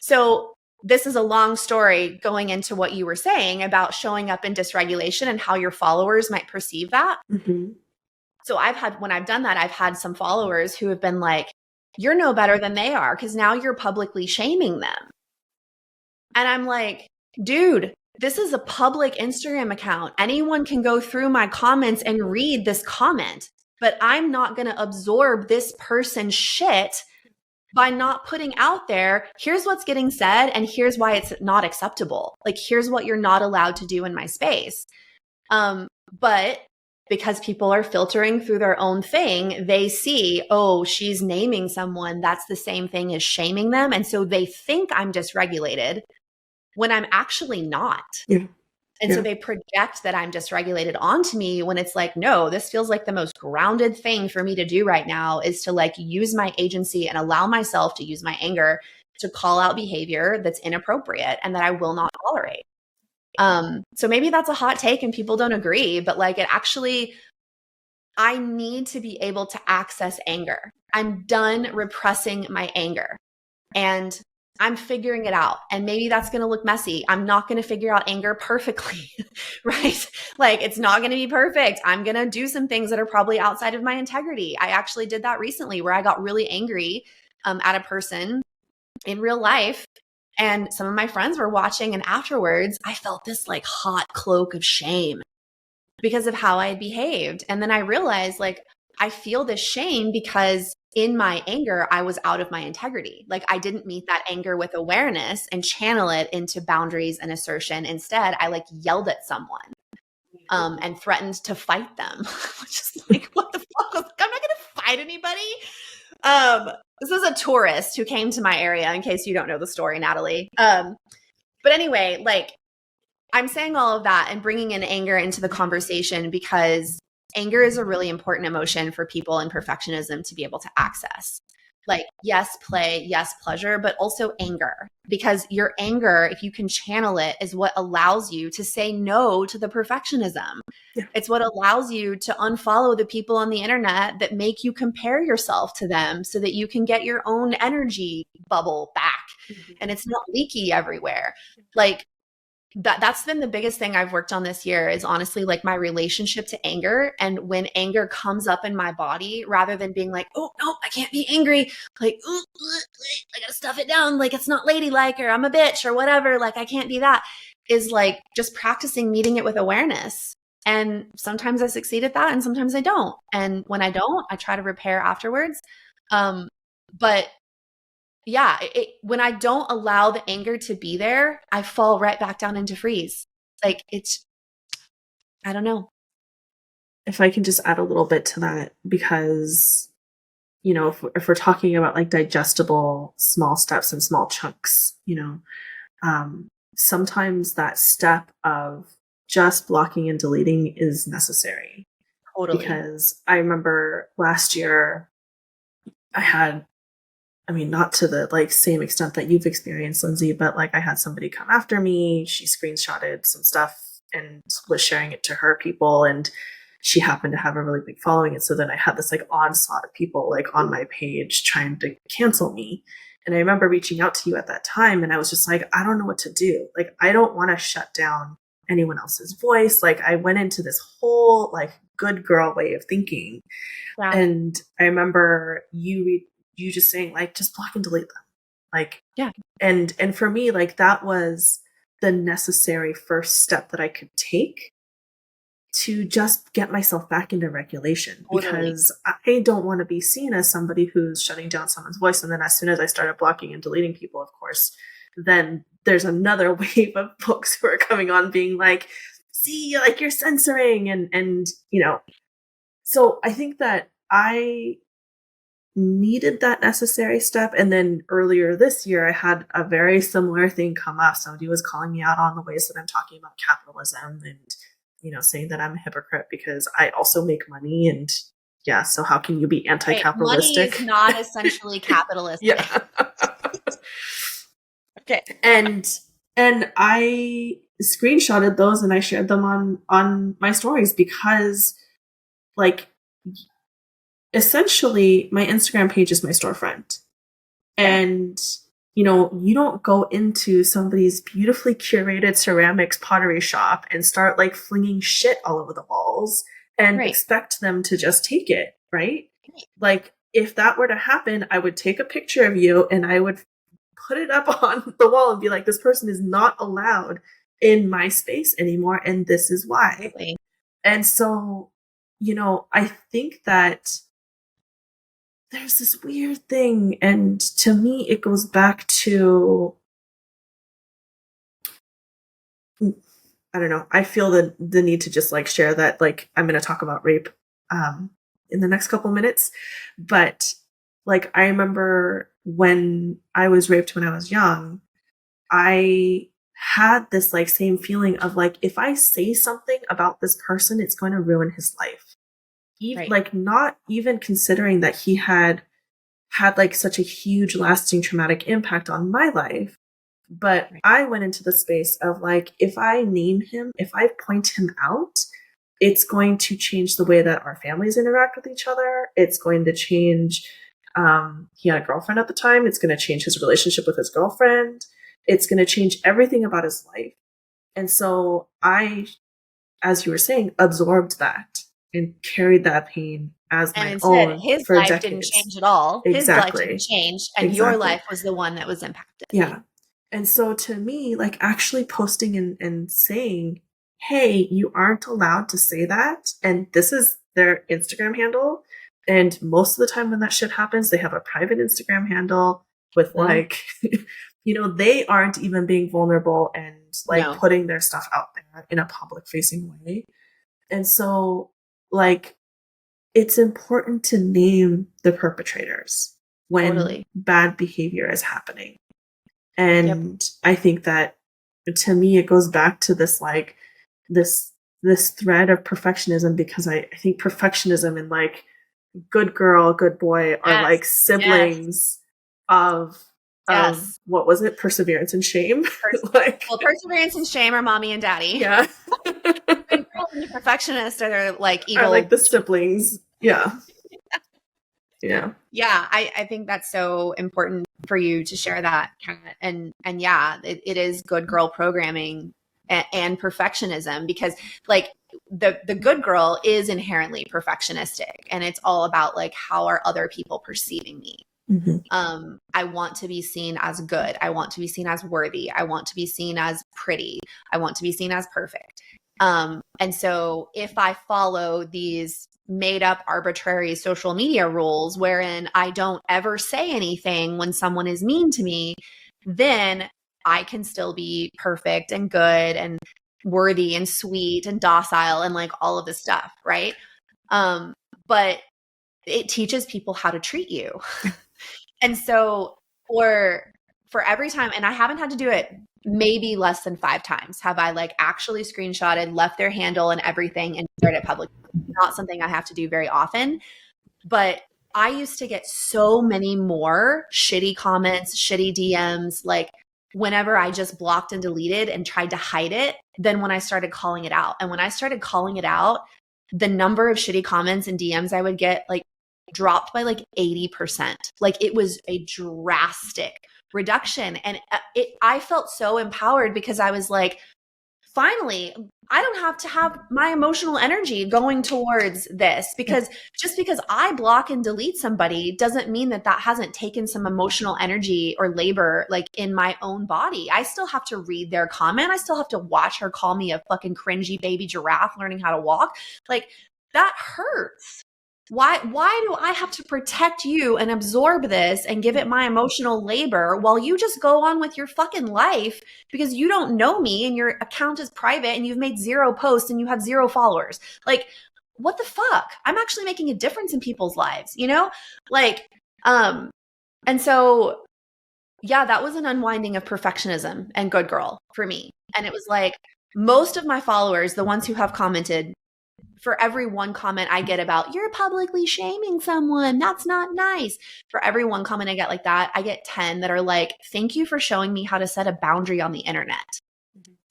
So this is a long story going into what you were saying about showing up in dysregulation and how your followers might perceive that. So when I've done that, I've had some followers who have been like, you're no better than they are because now you're publicly shaming them. And I'm like, dude, this is a public Instagram account. Anyone can go through my comments and read this comment, but I'm not going to absorb this person's shit by not putting out there, here's what's getting said and here's why it's not acceptable. Like, here's what you're not allowed to do in my space. But because people are filtering through their own thing, they see, oh, she's naming someone. That's the same thing as shaming them. And so they think I'm dysregulated when I'm actually not. And so they project that I'm dysregulated onto me when it's like, no, this feels like the most grounded thing for me to do right now is to like use my agency and allow myself to use my anger to call out behavior that's inappropriate and that I will not tolerate. So maybe that's a hot take and people don't agree, but like I need to be able to access anger. I'm done repressing my anger and I'm figuring it out. And maybe that's going to look messy. I'm not going to figure out anger perfectly, right? Like it's not going to be perfect. I'm going to do some things that are probably outside of my integrity. I actually did that recently where I got really angry at a person in real life. And some of my friends were watching. And afterwards, I felt this like hot cloak of shame because of how I had behaved. And then I realized like, I feel this shame because in my anger, I was out of my integrity. Like I didn't meet that anger with awareness and channel it into boundaries and assertion. Instead, I like yelled at someone and threatened to fight them. Just like, what the fuck? I'm not going to fight anybody. This is a tourist who came to my area, in case you don't know the story, Natalie. But anyway, like I'm saying all of that and bringing in anger into the conversation because anger is a really important emotion for people in perfectionism to be able to access. Like, yes, play, yes, pleasure, but also anger. Because your anger, if you can channel it, is what allows you to say no to the perfectionism. Yeah. It's what allows you to unfollow the people on the internet that make you compare yourself to them so that you can get your own energy bubble back and it's not leaky everywhere. Like, that's been the biggest thing I've worked on this year is honestly like my relationship to anger. And when anger comes up in my body, rather than being like, oh no, I can't be angry, like, ooh, I gotta stuff it down, like it's not ladylike or I'm a bitch or whatever, like I can't be that, is like just practicing meeting it with awareness. And sometimes I succeed at that and sometimes I don't. And when I don't, I try to repair afterwards. But yeah, when I don't allow the anger to be there, I fall right back down into freeze. Like I don't know. If I can just add a little bit to that, because, you know, if we're talking about like digestible small steps and small chunks, you know, sometimes that step of just blocking and deleting is necessary. Totally. Because I remember last year I had, I mean, not to the like same extent that you've experienced, Lindsey, but like I had somebody come after me. She screenshotted some stuff and was sharing it to her people, and she happened to have a really big following. And so then I had this like onslaught of people like on my page trying to cancel me. And I remember reaching out to you at that time, and I was just like, I don't know what to do. Like, I don't want to shut down anyone else's voice. Like, I went into this whole like good girl way of thinking. Yeah. And I remember you just saying like, just block and delete them. Like, yeah. And for me, like that was the necessary first step that I could take to just get myself back into regulation. Totally. Because I don't want to be seen as somebody who's shutting down someone's voice. And then as soon as I started blocking and deleting people, of course, then there's another wave of folks who are coming on being like, see, like you're censoring and, you know, so I think that I needed that necessary step. And then earlier this year, I had a very similar thing come up. Somebody was calling me out on the ways that I'm talking about capitalism and, you know, saying that I'm a hypocrite because I also make money. And yeah, so how can you be anti-capitalistic? Money is not essentially capitalistic. Yeah. Okay. And I screenshotted those and I shared them on my stories because like essentially my Instagram page is my storefront. And, you know, you don't go into somebody's beautifully curated ceramics pottery shop and start like flinging shit all over the walls and expect them to just take it, right? Like if that were to happen, I would take a picture of you and I would put it up on the wall and be like, this person is not allowed in my space anymore. And this is why. And so, you know, I think that there's this weird thing. And to me, it goes back to, I don't know. I feel the need to just like share that, like, I'm going to talk about rape, in the next couple minutes. But like, I remember when I was raped when I was young, I had this like same feeling of like, if I say something about this person, it's going to ruin his life. Like not even considering that he had like such a huge lasting traumatic impact on my life. But I went into the space of like, if I name him, if I point him out, it's going to change the way that our families interact with each other. It's going to change, he had a girlfriend at the time. It's going to change his relationship with his girlfriend. It's going to change everything about his life. And so I, as you were saying, absorbed that and carried that pain as my own. His for life decades. didn't change at all. Exactly. His life didn't change, and your life was the one that was impacted. Yeah. And so to me, like actually posting and saying, hey, you aren't allowed to say that. And this is their Instagram handle. And most of the time when that shit happens, they have a private Instagram handle with like, you know, they aren't even being vulnerable and like putting their stuff out there in a public facing way. And so like, it's important to name the perpetrators when bad behavior is happening. And I think that to me, it goes back to this, like this thread of perfectionism, because I think perfectionism and like good girl, good boy are like siblings of what was it? Perseverance and shame. Like, well, perseverance and shame are mommy and daddy. Yeah. Good girl and the perfectionist are like evil. Are like the siblings. Yeah. Yeah. Yeah. I think that's so important for you to share that, Kat. And yeah, it is good girl programming. and perfectionism, because like the good girl is inherently perfectionistic, and it's all about like, how are other people perceiving me? I want to be seen as good. I want to be seen as worthy. I want to be seen as pretty. I want to be seen as perfect. And so if I follow these made up arbitrary social media rules wherein I don't ever say anything when someone is mean to me, then I can still be perfect and good and worthy and sweet and docile and like all of this stuff, right? But it teaches people how to treat you. And so for every time, and I haven't had to do it maybe less than 5 times, have I like actually screenshotted, left their handle and everything and shared it publicly. Not something I have to do very often. But I used to get so many more shitty comments, shitty DMs, like whenever I just blocked and deleted and tried to hide it, than when I started calling it out. And when I started calling it out, the number of shitty comments and DMs I would get like dropped by like 80%. Like it was a drastic reduction. And I felt so empowered, because I was like, finally, I don't have to have my emotional energy going towards this, because just because I block and delete somebody doesn't mean that that hasn't taken some emotional energy or labor like in my own body. I still have to read their comment. I still have to watch her call me a fucking cringy baby giraffe learning how to walk. Like that hurts. Why do I have to protect you and absorb this and give it my emotional labor while you just go on with your fucking life because you don't know me and your account is private and you've made 0 posts and you have 0 followers? Like, what the fuck? I'm actually making a difference in people's lives, you know? Like, and so, yeah, that was an unwinding of perfectionism and good girl for me. And it was like, most of my followers, the ones who have commented, for every one comment I get about you're publicly shaming someone, that's not nice. For every one comment I get like that, I get 10 that are like, thank you for showing me how to set a boundary on the internet.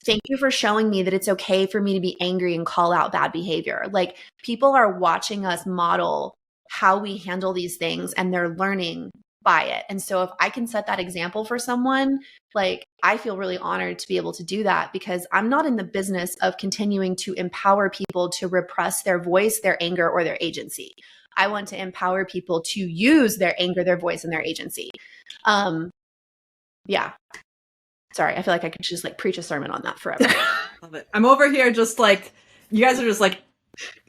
Thank you for showing me that it's okay for me to be angry and call out bad behavior. Like people are watching us model how we handle these things and they're learning by it. And so if I can set that example for someone, like I feel really honored to be able to do that, because I'm not in the business of continuing to empower people to repress their voice, their anger, or their agency. I want to empower people to use their anger, their voice, and their agency. Yeah. Sorry, I feel like I could just like preach a sermon on that forever. Love it. I'm over here just like, you guys are just like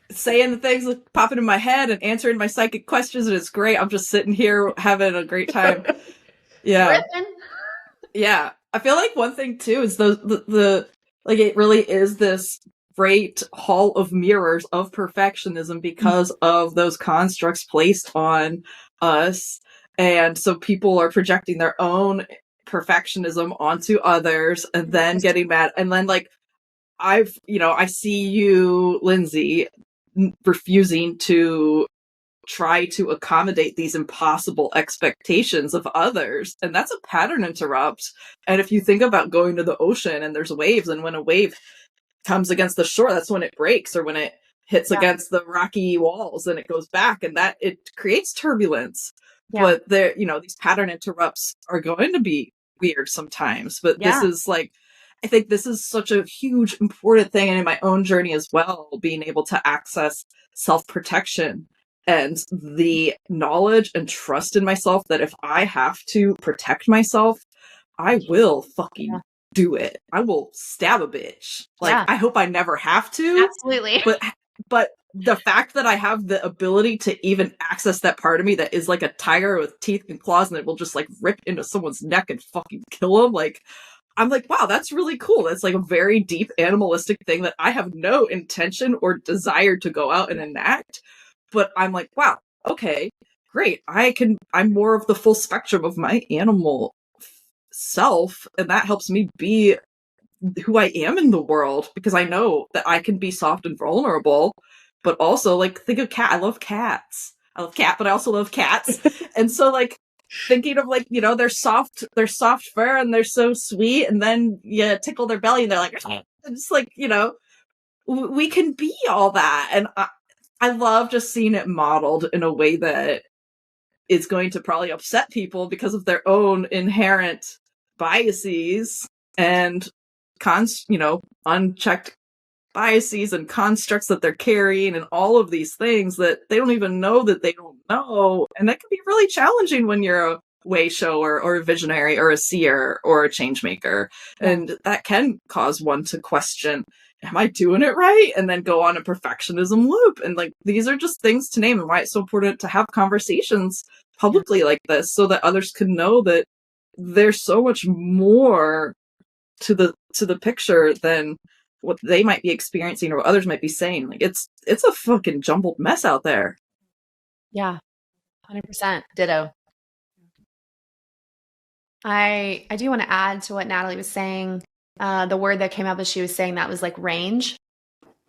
saying the things like, popping in my head and answering my psychic questions, and it's great. I'm just sitting here having a great time. Yeah. Ripping. Yeah. I feel like one thing too is the like it really is this great hall of mirrors of perfectionism because of those constructs placed on us. And so people are projecting their own perfectionism onto others and then getting mad. And then like I see you, Lindsey, refusing to try to accommodate these impossible expectations of others. And that's a pattern interrupt. And if you think about going to the ocean and there's waves, and when a wave comes against the shore, that's when it breaks, or when it hits against the rocky walls and it goes back, and that it creates turbulence. But there, these pattern interrupts are going to be weird sometimes. But this is like, I think this is such a huge, important thing. And in my own journey as well, being able to access self-protection and the knowledge and trust in myself that if I have to protect myself, I will fucking do it. I will stab a bitch. Like, I hope I never have to. Absolutely. But the fact that I have the ability to even access that part of me that is like a tiger with teeth and claws and it will just like rip into someone's neck and fucking kill them, like, I'm like, wow, that's really cool. That's like a very deep animalistic thing that I have no intention or desire to go out and enact. But I'm like, wow, okay, great. I'm more of the full spectrum of my animal self. And that helps me be who I am in the world, because I know that I can be soft and vulnerable, but also like, think of cat. I love cats. I love cat, but I also love cats. And so like, thinking of like, their soft fur and they're so sweet, and then you tickle their belly and they're like, it's like, we can be all that. And I love just seeing it modeled in a way that is going to probably upset people because of their own inherent biases and unchecked biases and constructs that they're carrying and all of these things that they don't even know that they don't know. And that can be really challenging when you're a way shower or a visionary or a seer or a change maker. Yeah. And that can cause one to question, am I doing it right? And then go on a perfectionism loop. And like, these are just things to name and why it's so important to have conversations publicly like this so that others can know that there's so much more to the picture than what they might be experiencing or what others might be saying. Like it's a fucking jumbled mess out there. Yeah. 100%. Ditto. I do want to add to what Natalie was saying. The word that came up as she was saying that was like range.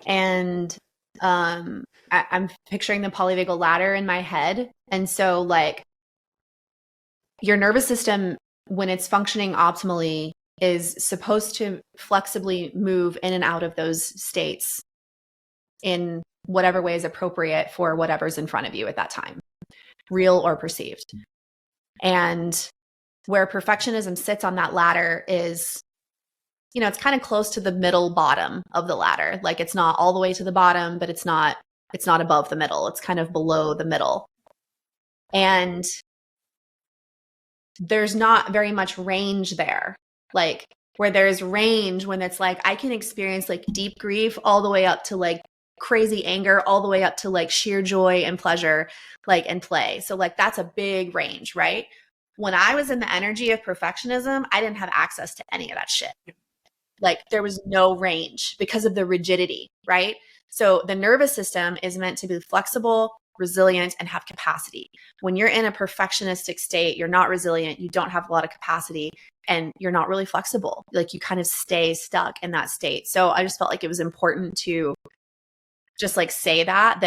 And I'm picturing the polyvagal ladder in my head. And so like your nervous system, when it's functioning optimally, is supposed to flexibly move in and out of those states in whatever way is appropriate for whatever's in front of you at that time, real or perceived. And where perfectionism sits on that ladder is, it's kind of close to the middle bottom of the ladder. Like it's not all the way to the bottom, but it's not above the middle. It's kind of below the middle. And there's not very much range there. Like where there's range when it's like, I can experience like deep grief all the way up to like crazy anger, all the way up to like sheer joy and pleasure, like, and play. So like, that's a big range, right? When I was in the energy of perfectionism, I didn't have access to any of that shit. Like there was no range because of the rigidity, right? So the nervous system is meant to be flexible, resilient, and have capacity. When you're in a perfectionistic state, you're not resilient, you don't have a lot of capacity, and you're not really flexible. Like you kind of stay stuck in that state. So I just felt like it was important to just like say that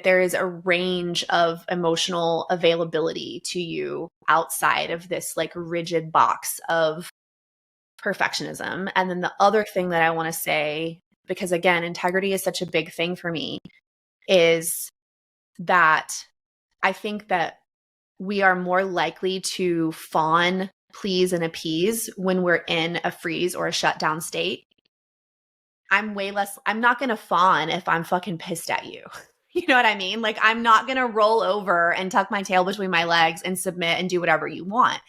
there is a range of emotional availability to you outside of this like rigid box of perfectionism. And then the other thing that I want to say, because again, integrity is such a big thing for me, is that I think that we are more likely to fawn, please, and appease when we're in a freeze or a shutdown state. I'm not going to fawn if I'm fucking pissed at you. You know what I mean? Like I'm not going to roll over and tuck my tail between my legs and submit and do whatever you want,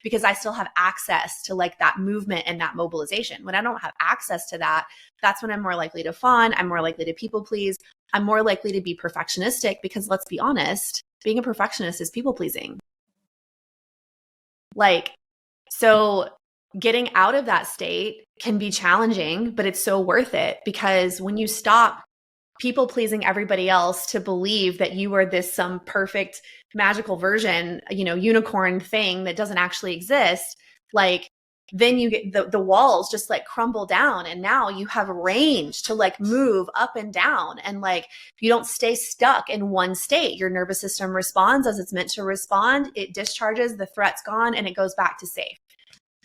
because I still have access to like that movement and that mobilization. When I don't have access to that, that's when I'm more likely to fawn. I'm more likely to people please. I'm more likely to be perfectionistic, because let's be honest, being a perfectionist is people pleasing. Like, so getting out of that state can be challenging, but it's so worth it, because when you stop people pleasing everybody else to believe that you are this some perfect magical version, unicorn thing that doesn't actually exist, like then you get the walls just like crumble down, and now you have range to like move up and down, and like you don't stay stuck in one state. Your nervous system responds as it's meant to respond. It discharges, the threat's gone, and it goes back to safe.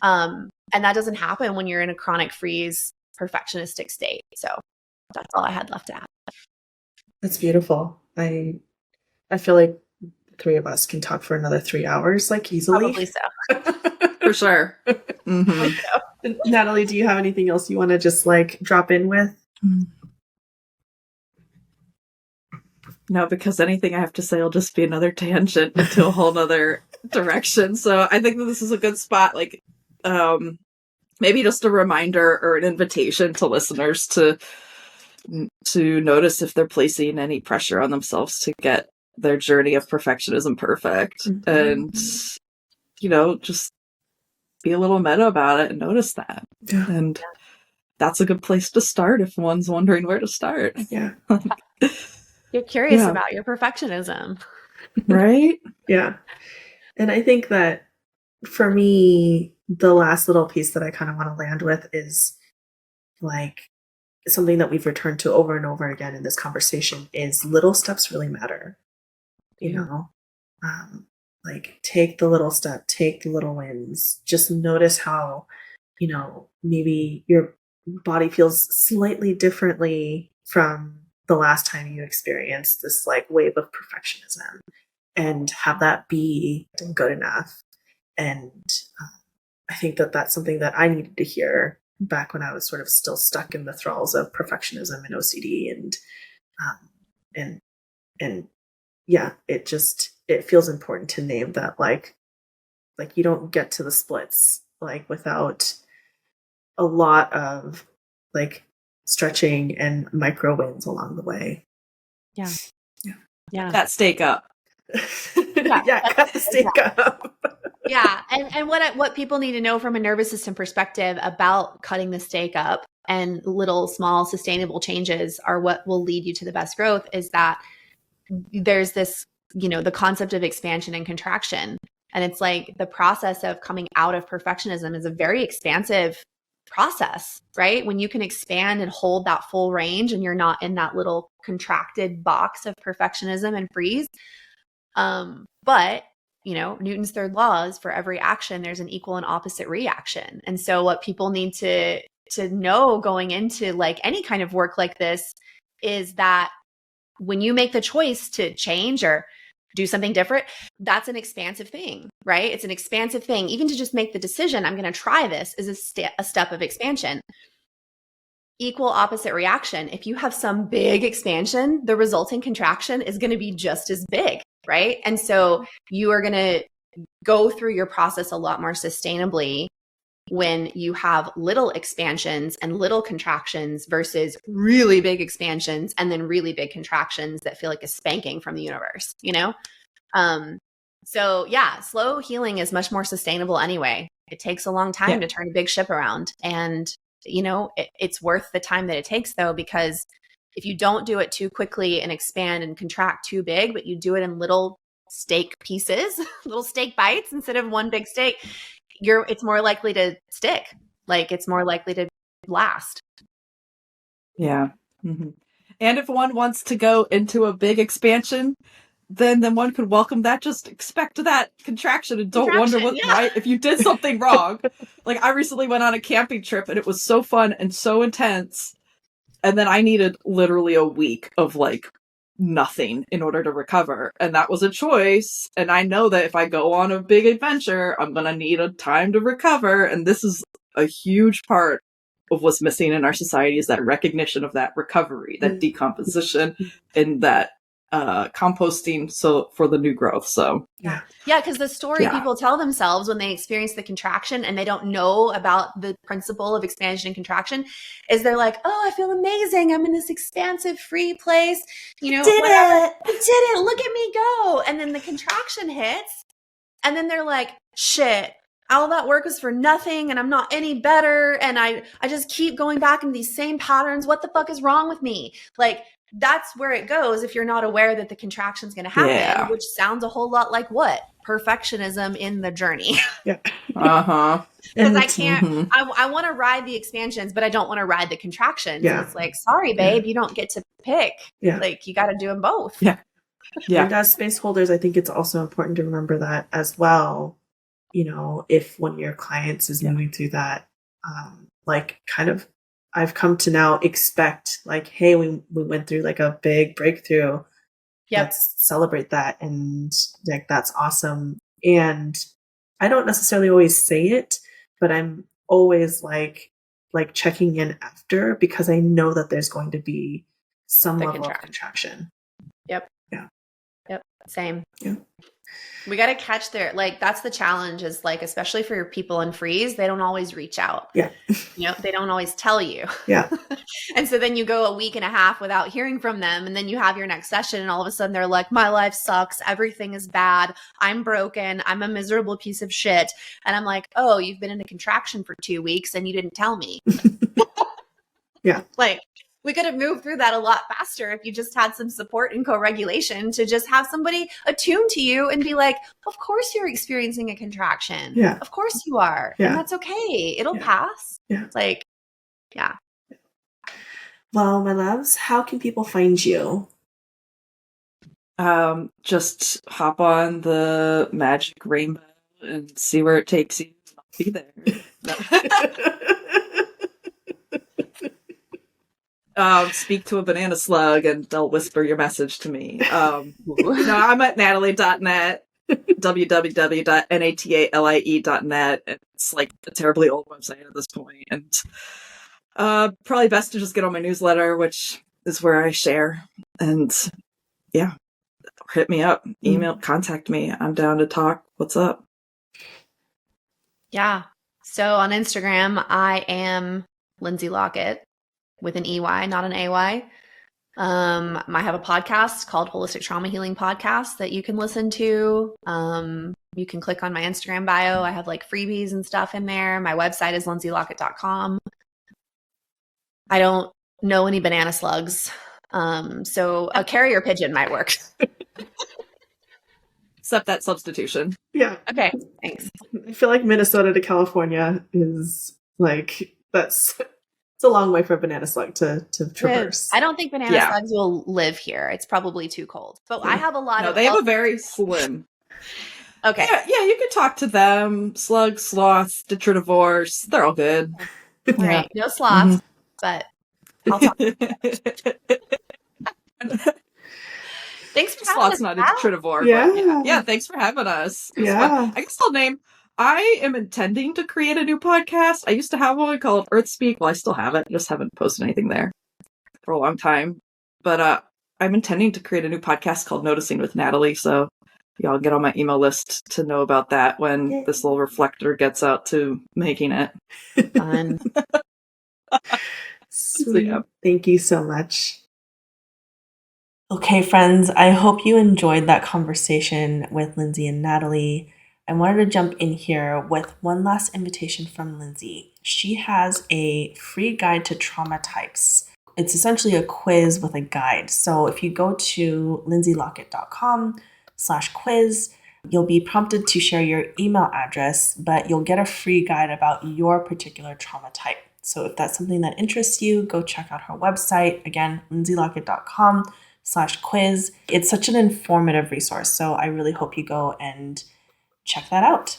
And that doesn't happen when you're in a chronic freeze, perfectionistic state. So that's all I had left to add. That's beautiful. I feel like the three of us can talk for another 3 hours, like easily. Probably so. For sure. Mm-hmm. Natalie, do you have anything else you want to just like drop in with? No, because anything I have to say will just be another tangent into a whole nother direction. So I think that this is a good spot. Like, maybe just a reminder or an invitation to listeners to notice if they're placing any pressure on themselves to get their journey of perfectionism perfect. Mm-hmm. And, just be a little meta about it and notice that. Yeah. And that's a good place to start if one's wondering where to start. Yeah. You're curious about your perfectionism. Right? Yeah. And I think that for me, the last little piece that I kind of want to land with is like something that we've returned to over and over again in this conversation is little steps really matter. Like take the little step, take the little wins, just notice how, maybe your body feels slightly differently from the last time you experienced this like wave of perfectionism, and have that be good enough. And I think that that's something that I needed to hear back when I was sort of still stuck in the thralls of perfectionism and OCD and yeah, it feels important to name that like you don't get to the splits like without a lot of like stretching and micro wins along the way. Yeah. Yeah. Yeah. That stake up. Yeah, cut the stake up. Yeah. And what people need to know from a nervous system perspective about cutting the stake up and little small sustainable changes are what will lead you to the best growth is that there's this, the concept of expansion and contraction. And it's like the process of coming out of perfectionism is a very expansive process, right? When you can expand and hold that full range and you're not in that little contracted box of perfectionism and freeze. But Newton's third law is for every action, there's an equal and opposite reaction. And so what people need to know going into like any kind of work like this is that when you make the choice to change or do something different, that's an expansive thing, right? It's an expansive thing. Even to just make the decision, I'm going to try this is a step of expansion. Equal opposite reaction. If you have some big expansion, the resulting contraction is going to be just as big, right? And so you are going to go through your process a lot more sustainably when you have little expansions and little contractions versus really big expansions and then really big contractions that feel like a spanking from the universe, So yeah, slow healing is much more sustainable anyway. It takes a long time to turn a big ship around. And, it's worth the time that it takes though, because if you don't do it too quickly and expand and contract too big, but you do it in little steak pieces, little steak bites instead of one big steak, it's more likely to stick. Like it's more likely to last. Yeah. Mm-hmm. And if one wants to go into a big expansion, then one could welcome that. Just expect that contraction and don't wonder why if you did something wrong. Like I recently went on a camping trip and it was so fun and so intense. And then I needed literally a week of like nothing in order to recover. And that was a choice. And I know that if I go on a big adventure, I'm going to need a time to recover. And this is a huge part of what's missing in our society is that recognition of that recovery, that decomposition, and that composting for the new growth. So yeah, because the story people tell themselves when they experience the contraction and they don't know about the principle of expansion and contraction is they're like, oh, I feel amazing, I'm in this expansive free place, I did it, look at me go. And then the contraction hits and then they're like, shit, all that work was for nothing and I'm not any better and I just keep going back into these same patterns. What the fuck is wrong with me? Like that's where it goes if you're not aware that the contraction is going to happen, which sounds a whole lot like what? Perfectionism in the journey. Yeah. Uh-huh. Because I can't, I want to ride the expansions, but I don't want to ride the contractions. Yeah. It's like, sorry, babe, you don't get to pick. Yeah. Like you got to do them both. Yeah. Yeah. And as space holders, I think it's also important to remember that as well. If one of your clients is moving through that, I've come to now expect like, hey, we went through like a big breakthrough. Yep. Let's celebrate that. And like, that's awesome. And I don't necessarily always say it, but I'm always like checking in after because I know that there's going to be some level of contraction. Yep. Yeah. Yep. Same. Yeah. We got to catch their, like, that's the challenge is like, especially for your people in freeze, they don't always reach out. Yeah. They don't always tell you. Yeah. And so then you go a week and a half without hearing from them. And then you have your next session and all of a sudden they're like, my life sucks. Everything is bad. I'm broken. I'm a miserable piece of shit. And I'm like, oh, you've been in a contraction for 2 weeks and you didn't tell me. Yeah. Like, we could have moved through that a lot faster if you just had some support and co-regulation to just have somebody attuned to you and be like, of course you're experiencing a contraction. Yeah. Of course you are. Yeah. And that's okay. It'll pass. Yeah. Like, yeah. Well, my loves, how can people find you? Just hop on the magic rainbow and see where it takes you. I'll be there. Speak to a banana slug and they'll whisper your message to me. No, I'm at natalie.net, www.natalie.net. It's like a terribly old website at this point, and probably best to just get on my newsletter, which is where I share. And yeah, hit me up, email, contact me. I'm down to talk. What's up? Yeah. So on Instagram, I am Lindsey Lockett with an EY, not an AY. I have a podcast called Holistic Trauma Healing Podcast that you can listen to. You can click on my Instagram bio. I have like freebies and stuff in there. My website is lindseylockett.com. I don't know any banana slugs. So a carrier pigeon might work. Except that substitution. Yeah. Okay, thanks. I feel like Minnesota to California is like, it's a long way for a banana slug to traverse. I don't think banana slugs will live here. It's probably too cold. But I have a lot of... they have a very slim... Okay. Yeah, you can talk to them. Slug, sloth, detritivores. They're all good. Right. No sloths, but I'll talk. Thanks for having us. Sloth's not a detritivore. Yeah. Yeah, thanks for having us. Yeah. I guess I'll name... I am intending to create a new podcast. I used to have one called Earthspeak. Well, I still have it. I just haven't posted anything there for a long time. But I'm intending to create a new podcast called Noticing with Natalie. So y'all get on my email list to know about that when this little reflector gets out to making it. Fun. Sweet. So, thank you so much. Okay, friends, I hope you enjoyed that conversation with Lindsey and Natalie. I wanted to jump in here with one last invitation from Lindsey. She has a free guide to trauma types. It's essentially a quiz with a guide. So if you go to lindseylockett.com/quiz, you'll be prompted to share your email address, but you'll get a free guide about your particular trauma type. So if that's something that interests you, go check out her website. Again, lindseylockett.com/quiz. It's such an informative resource. So I really hope you go and check that out.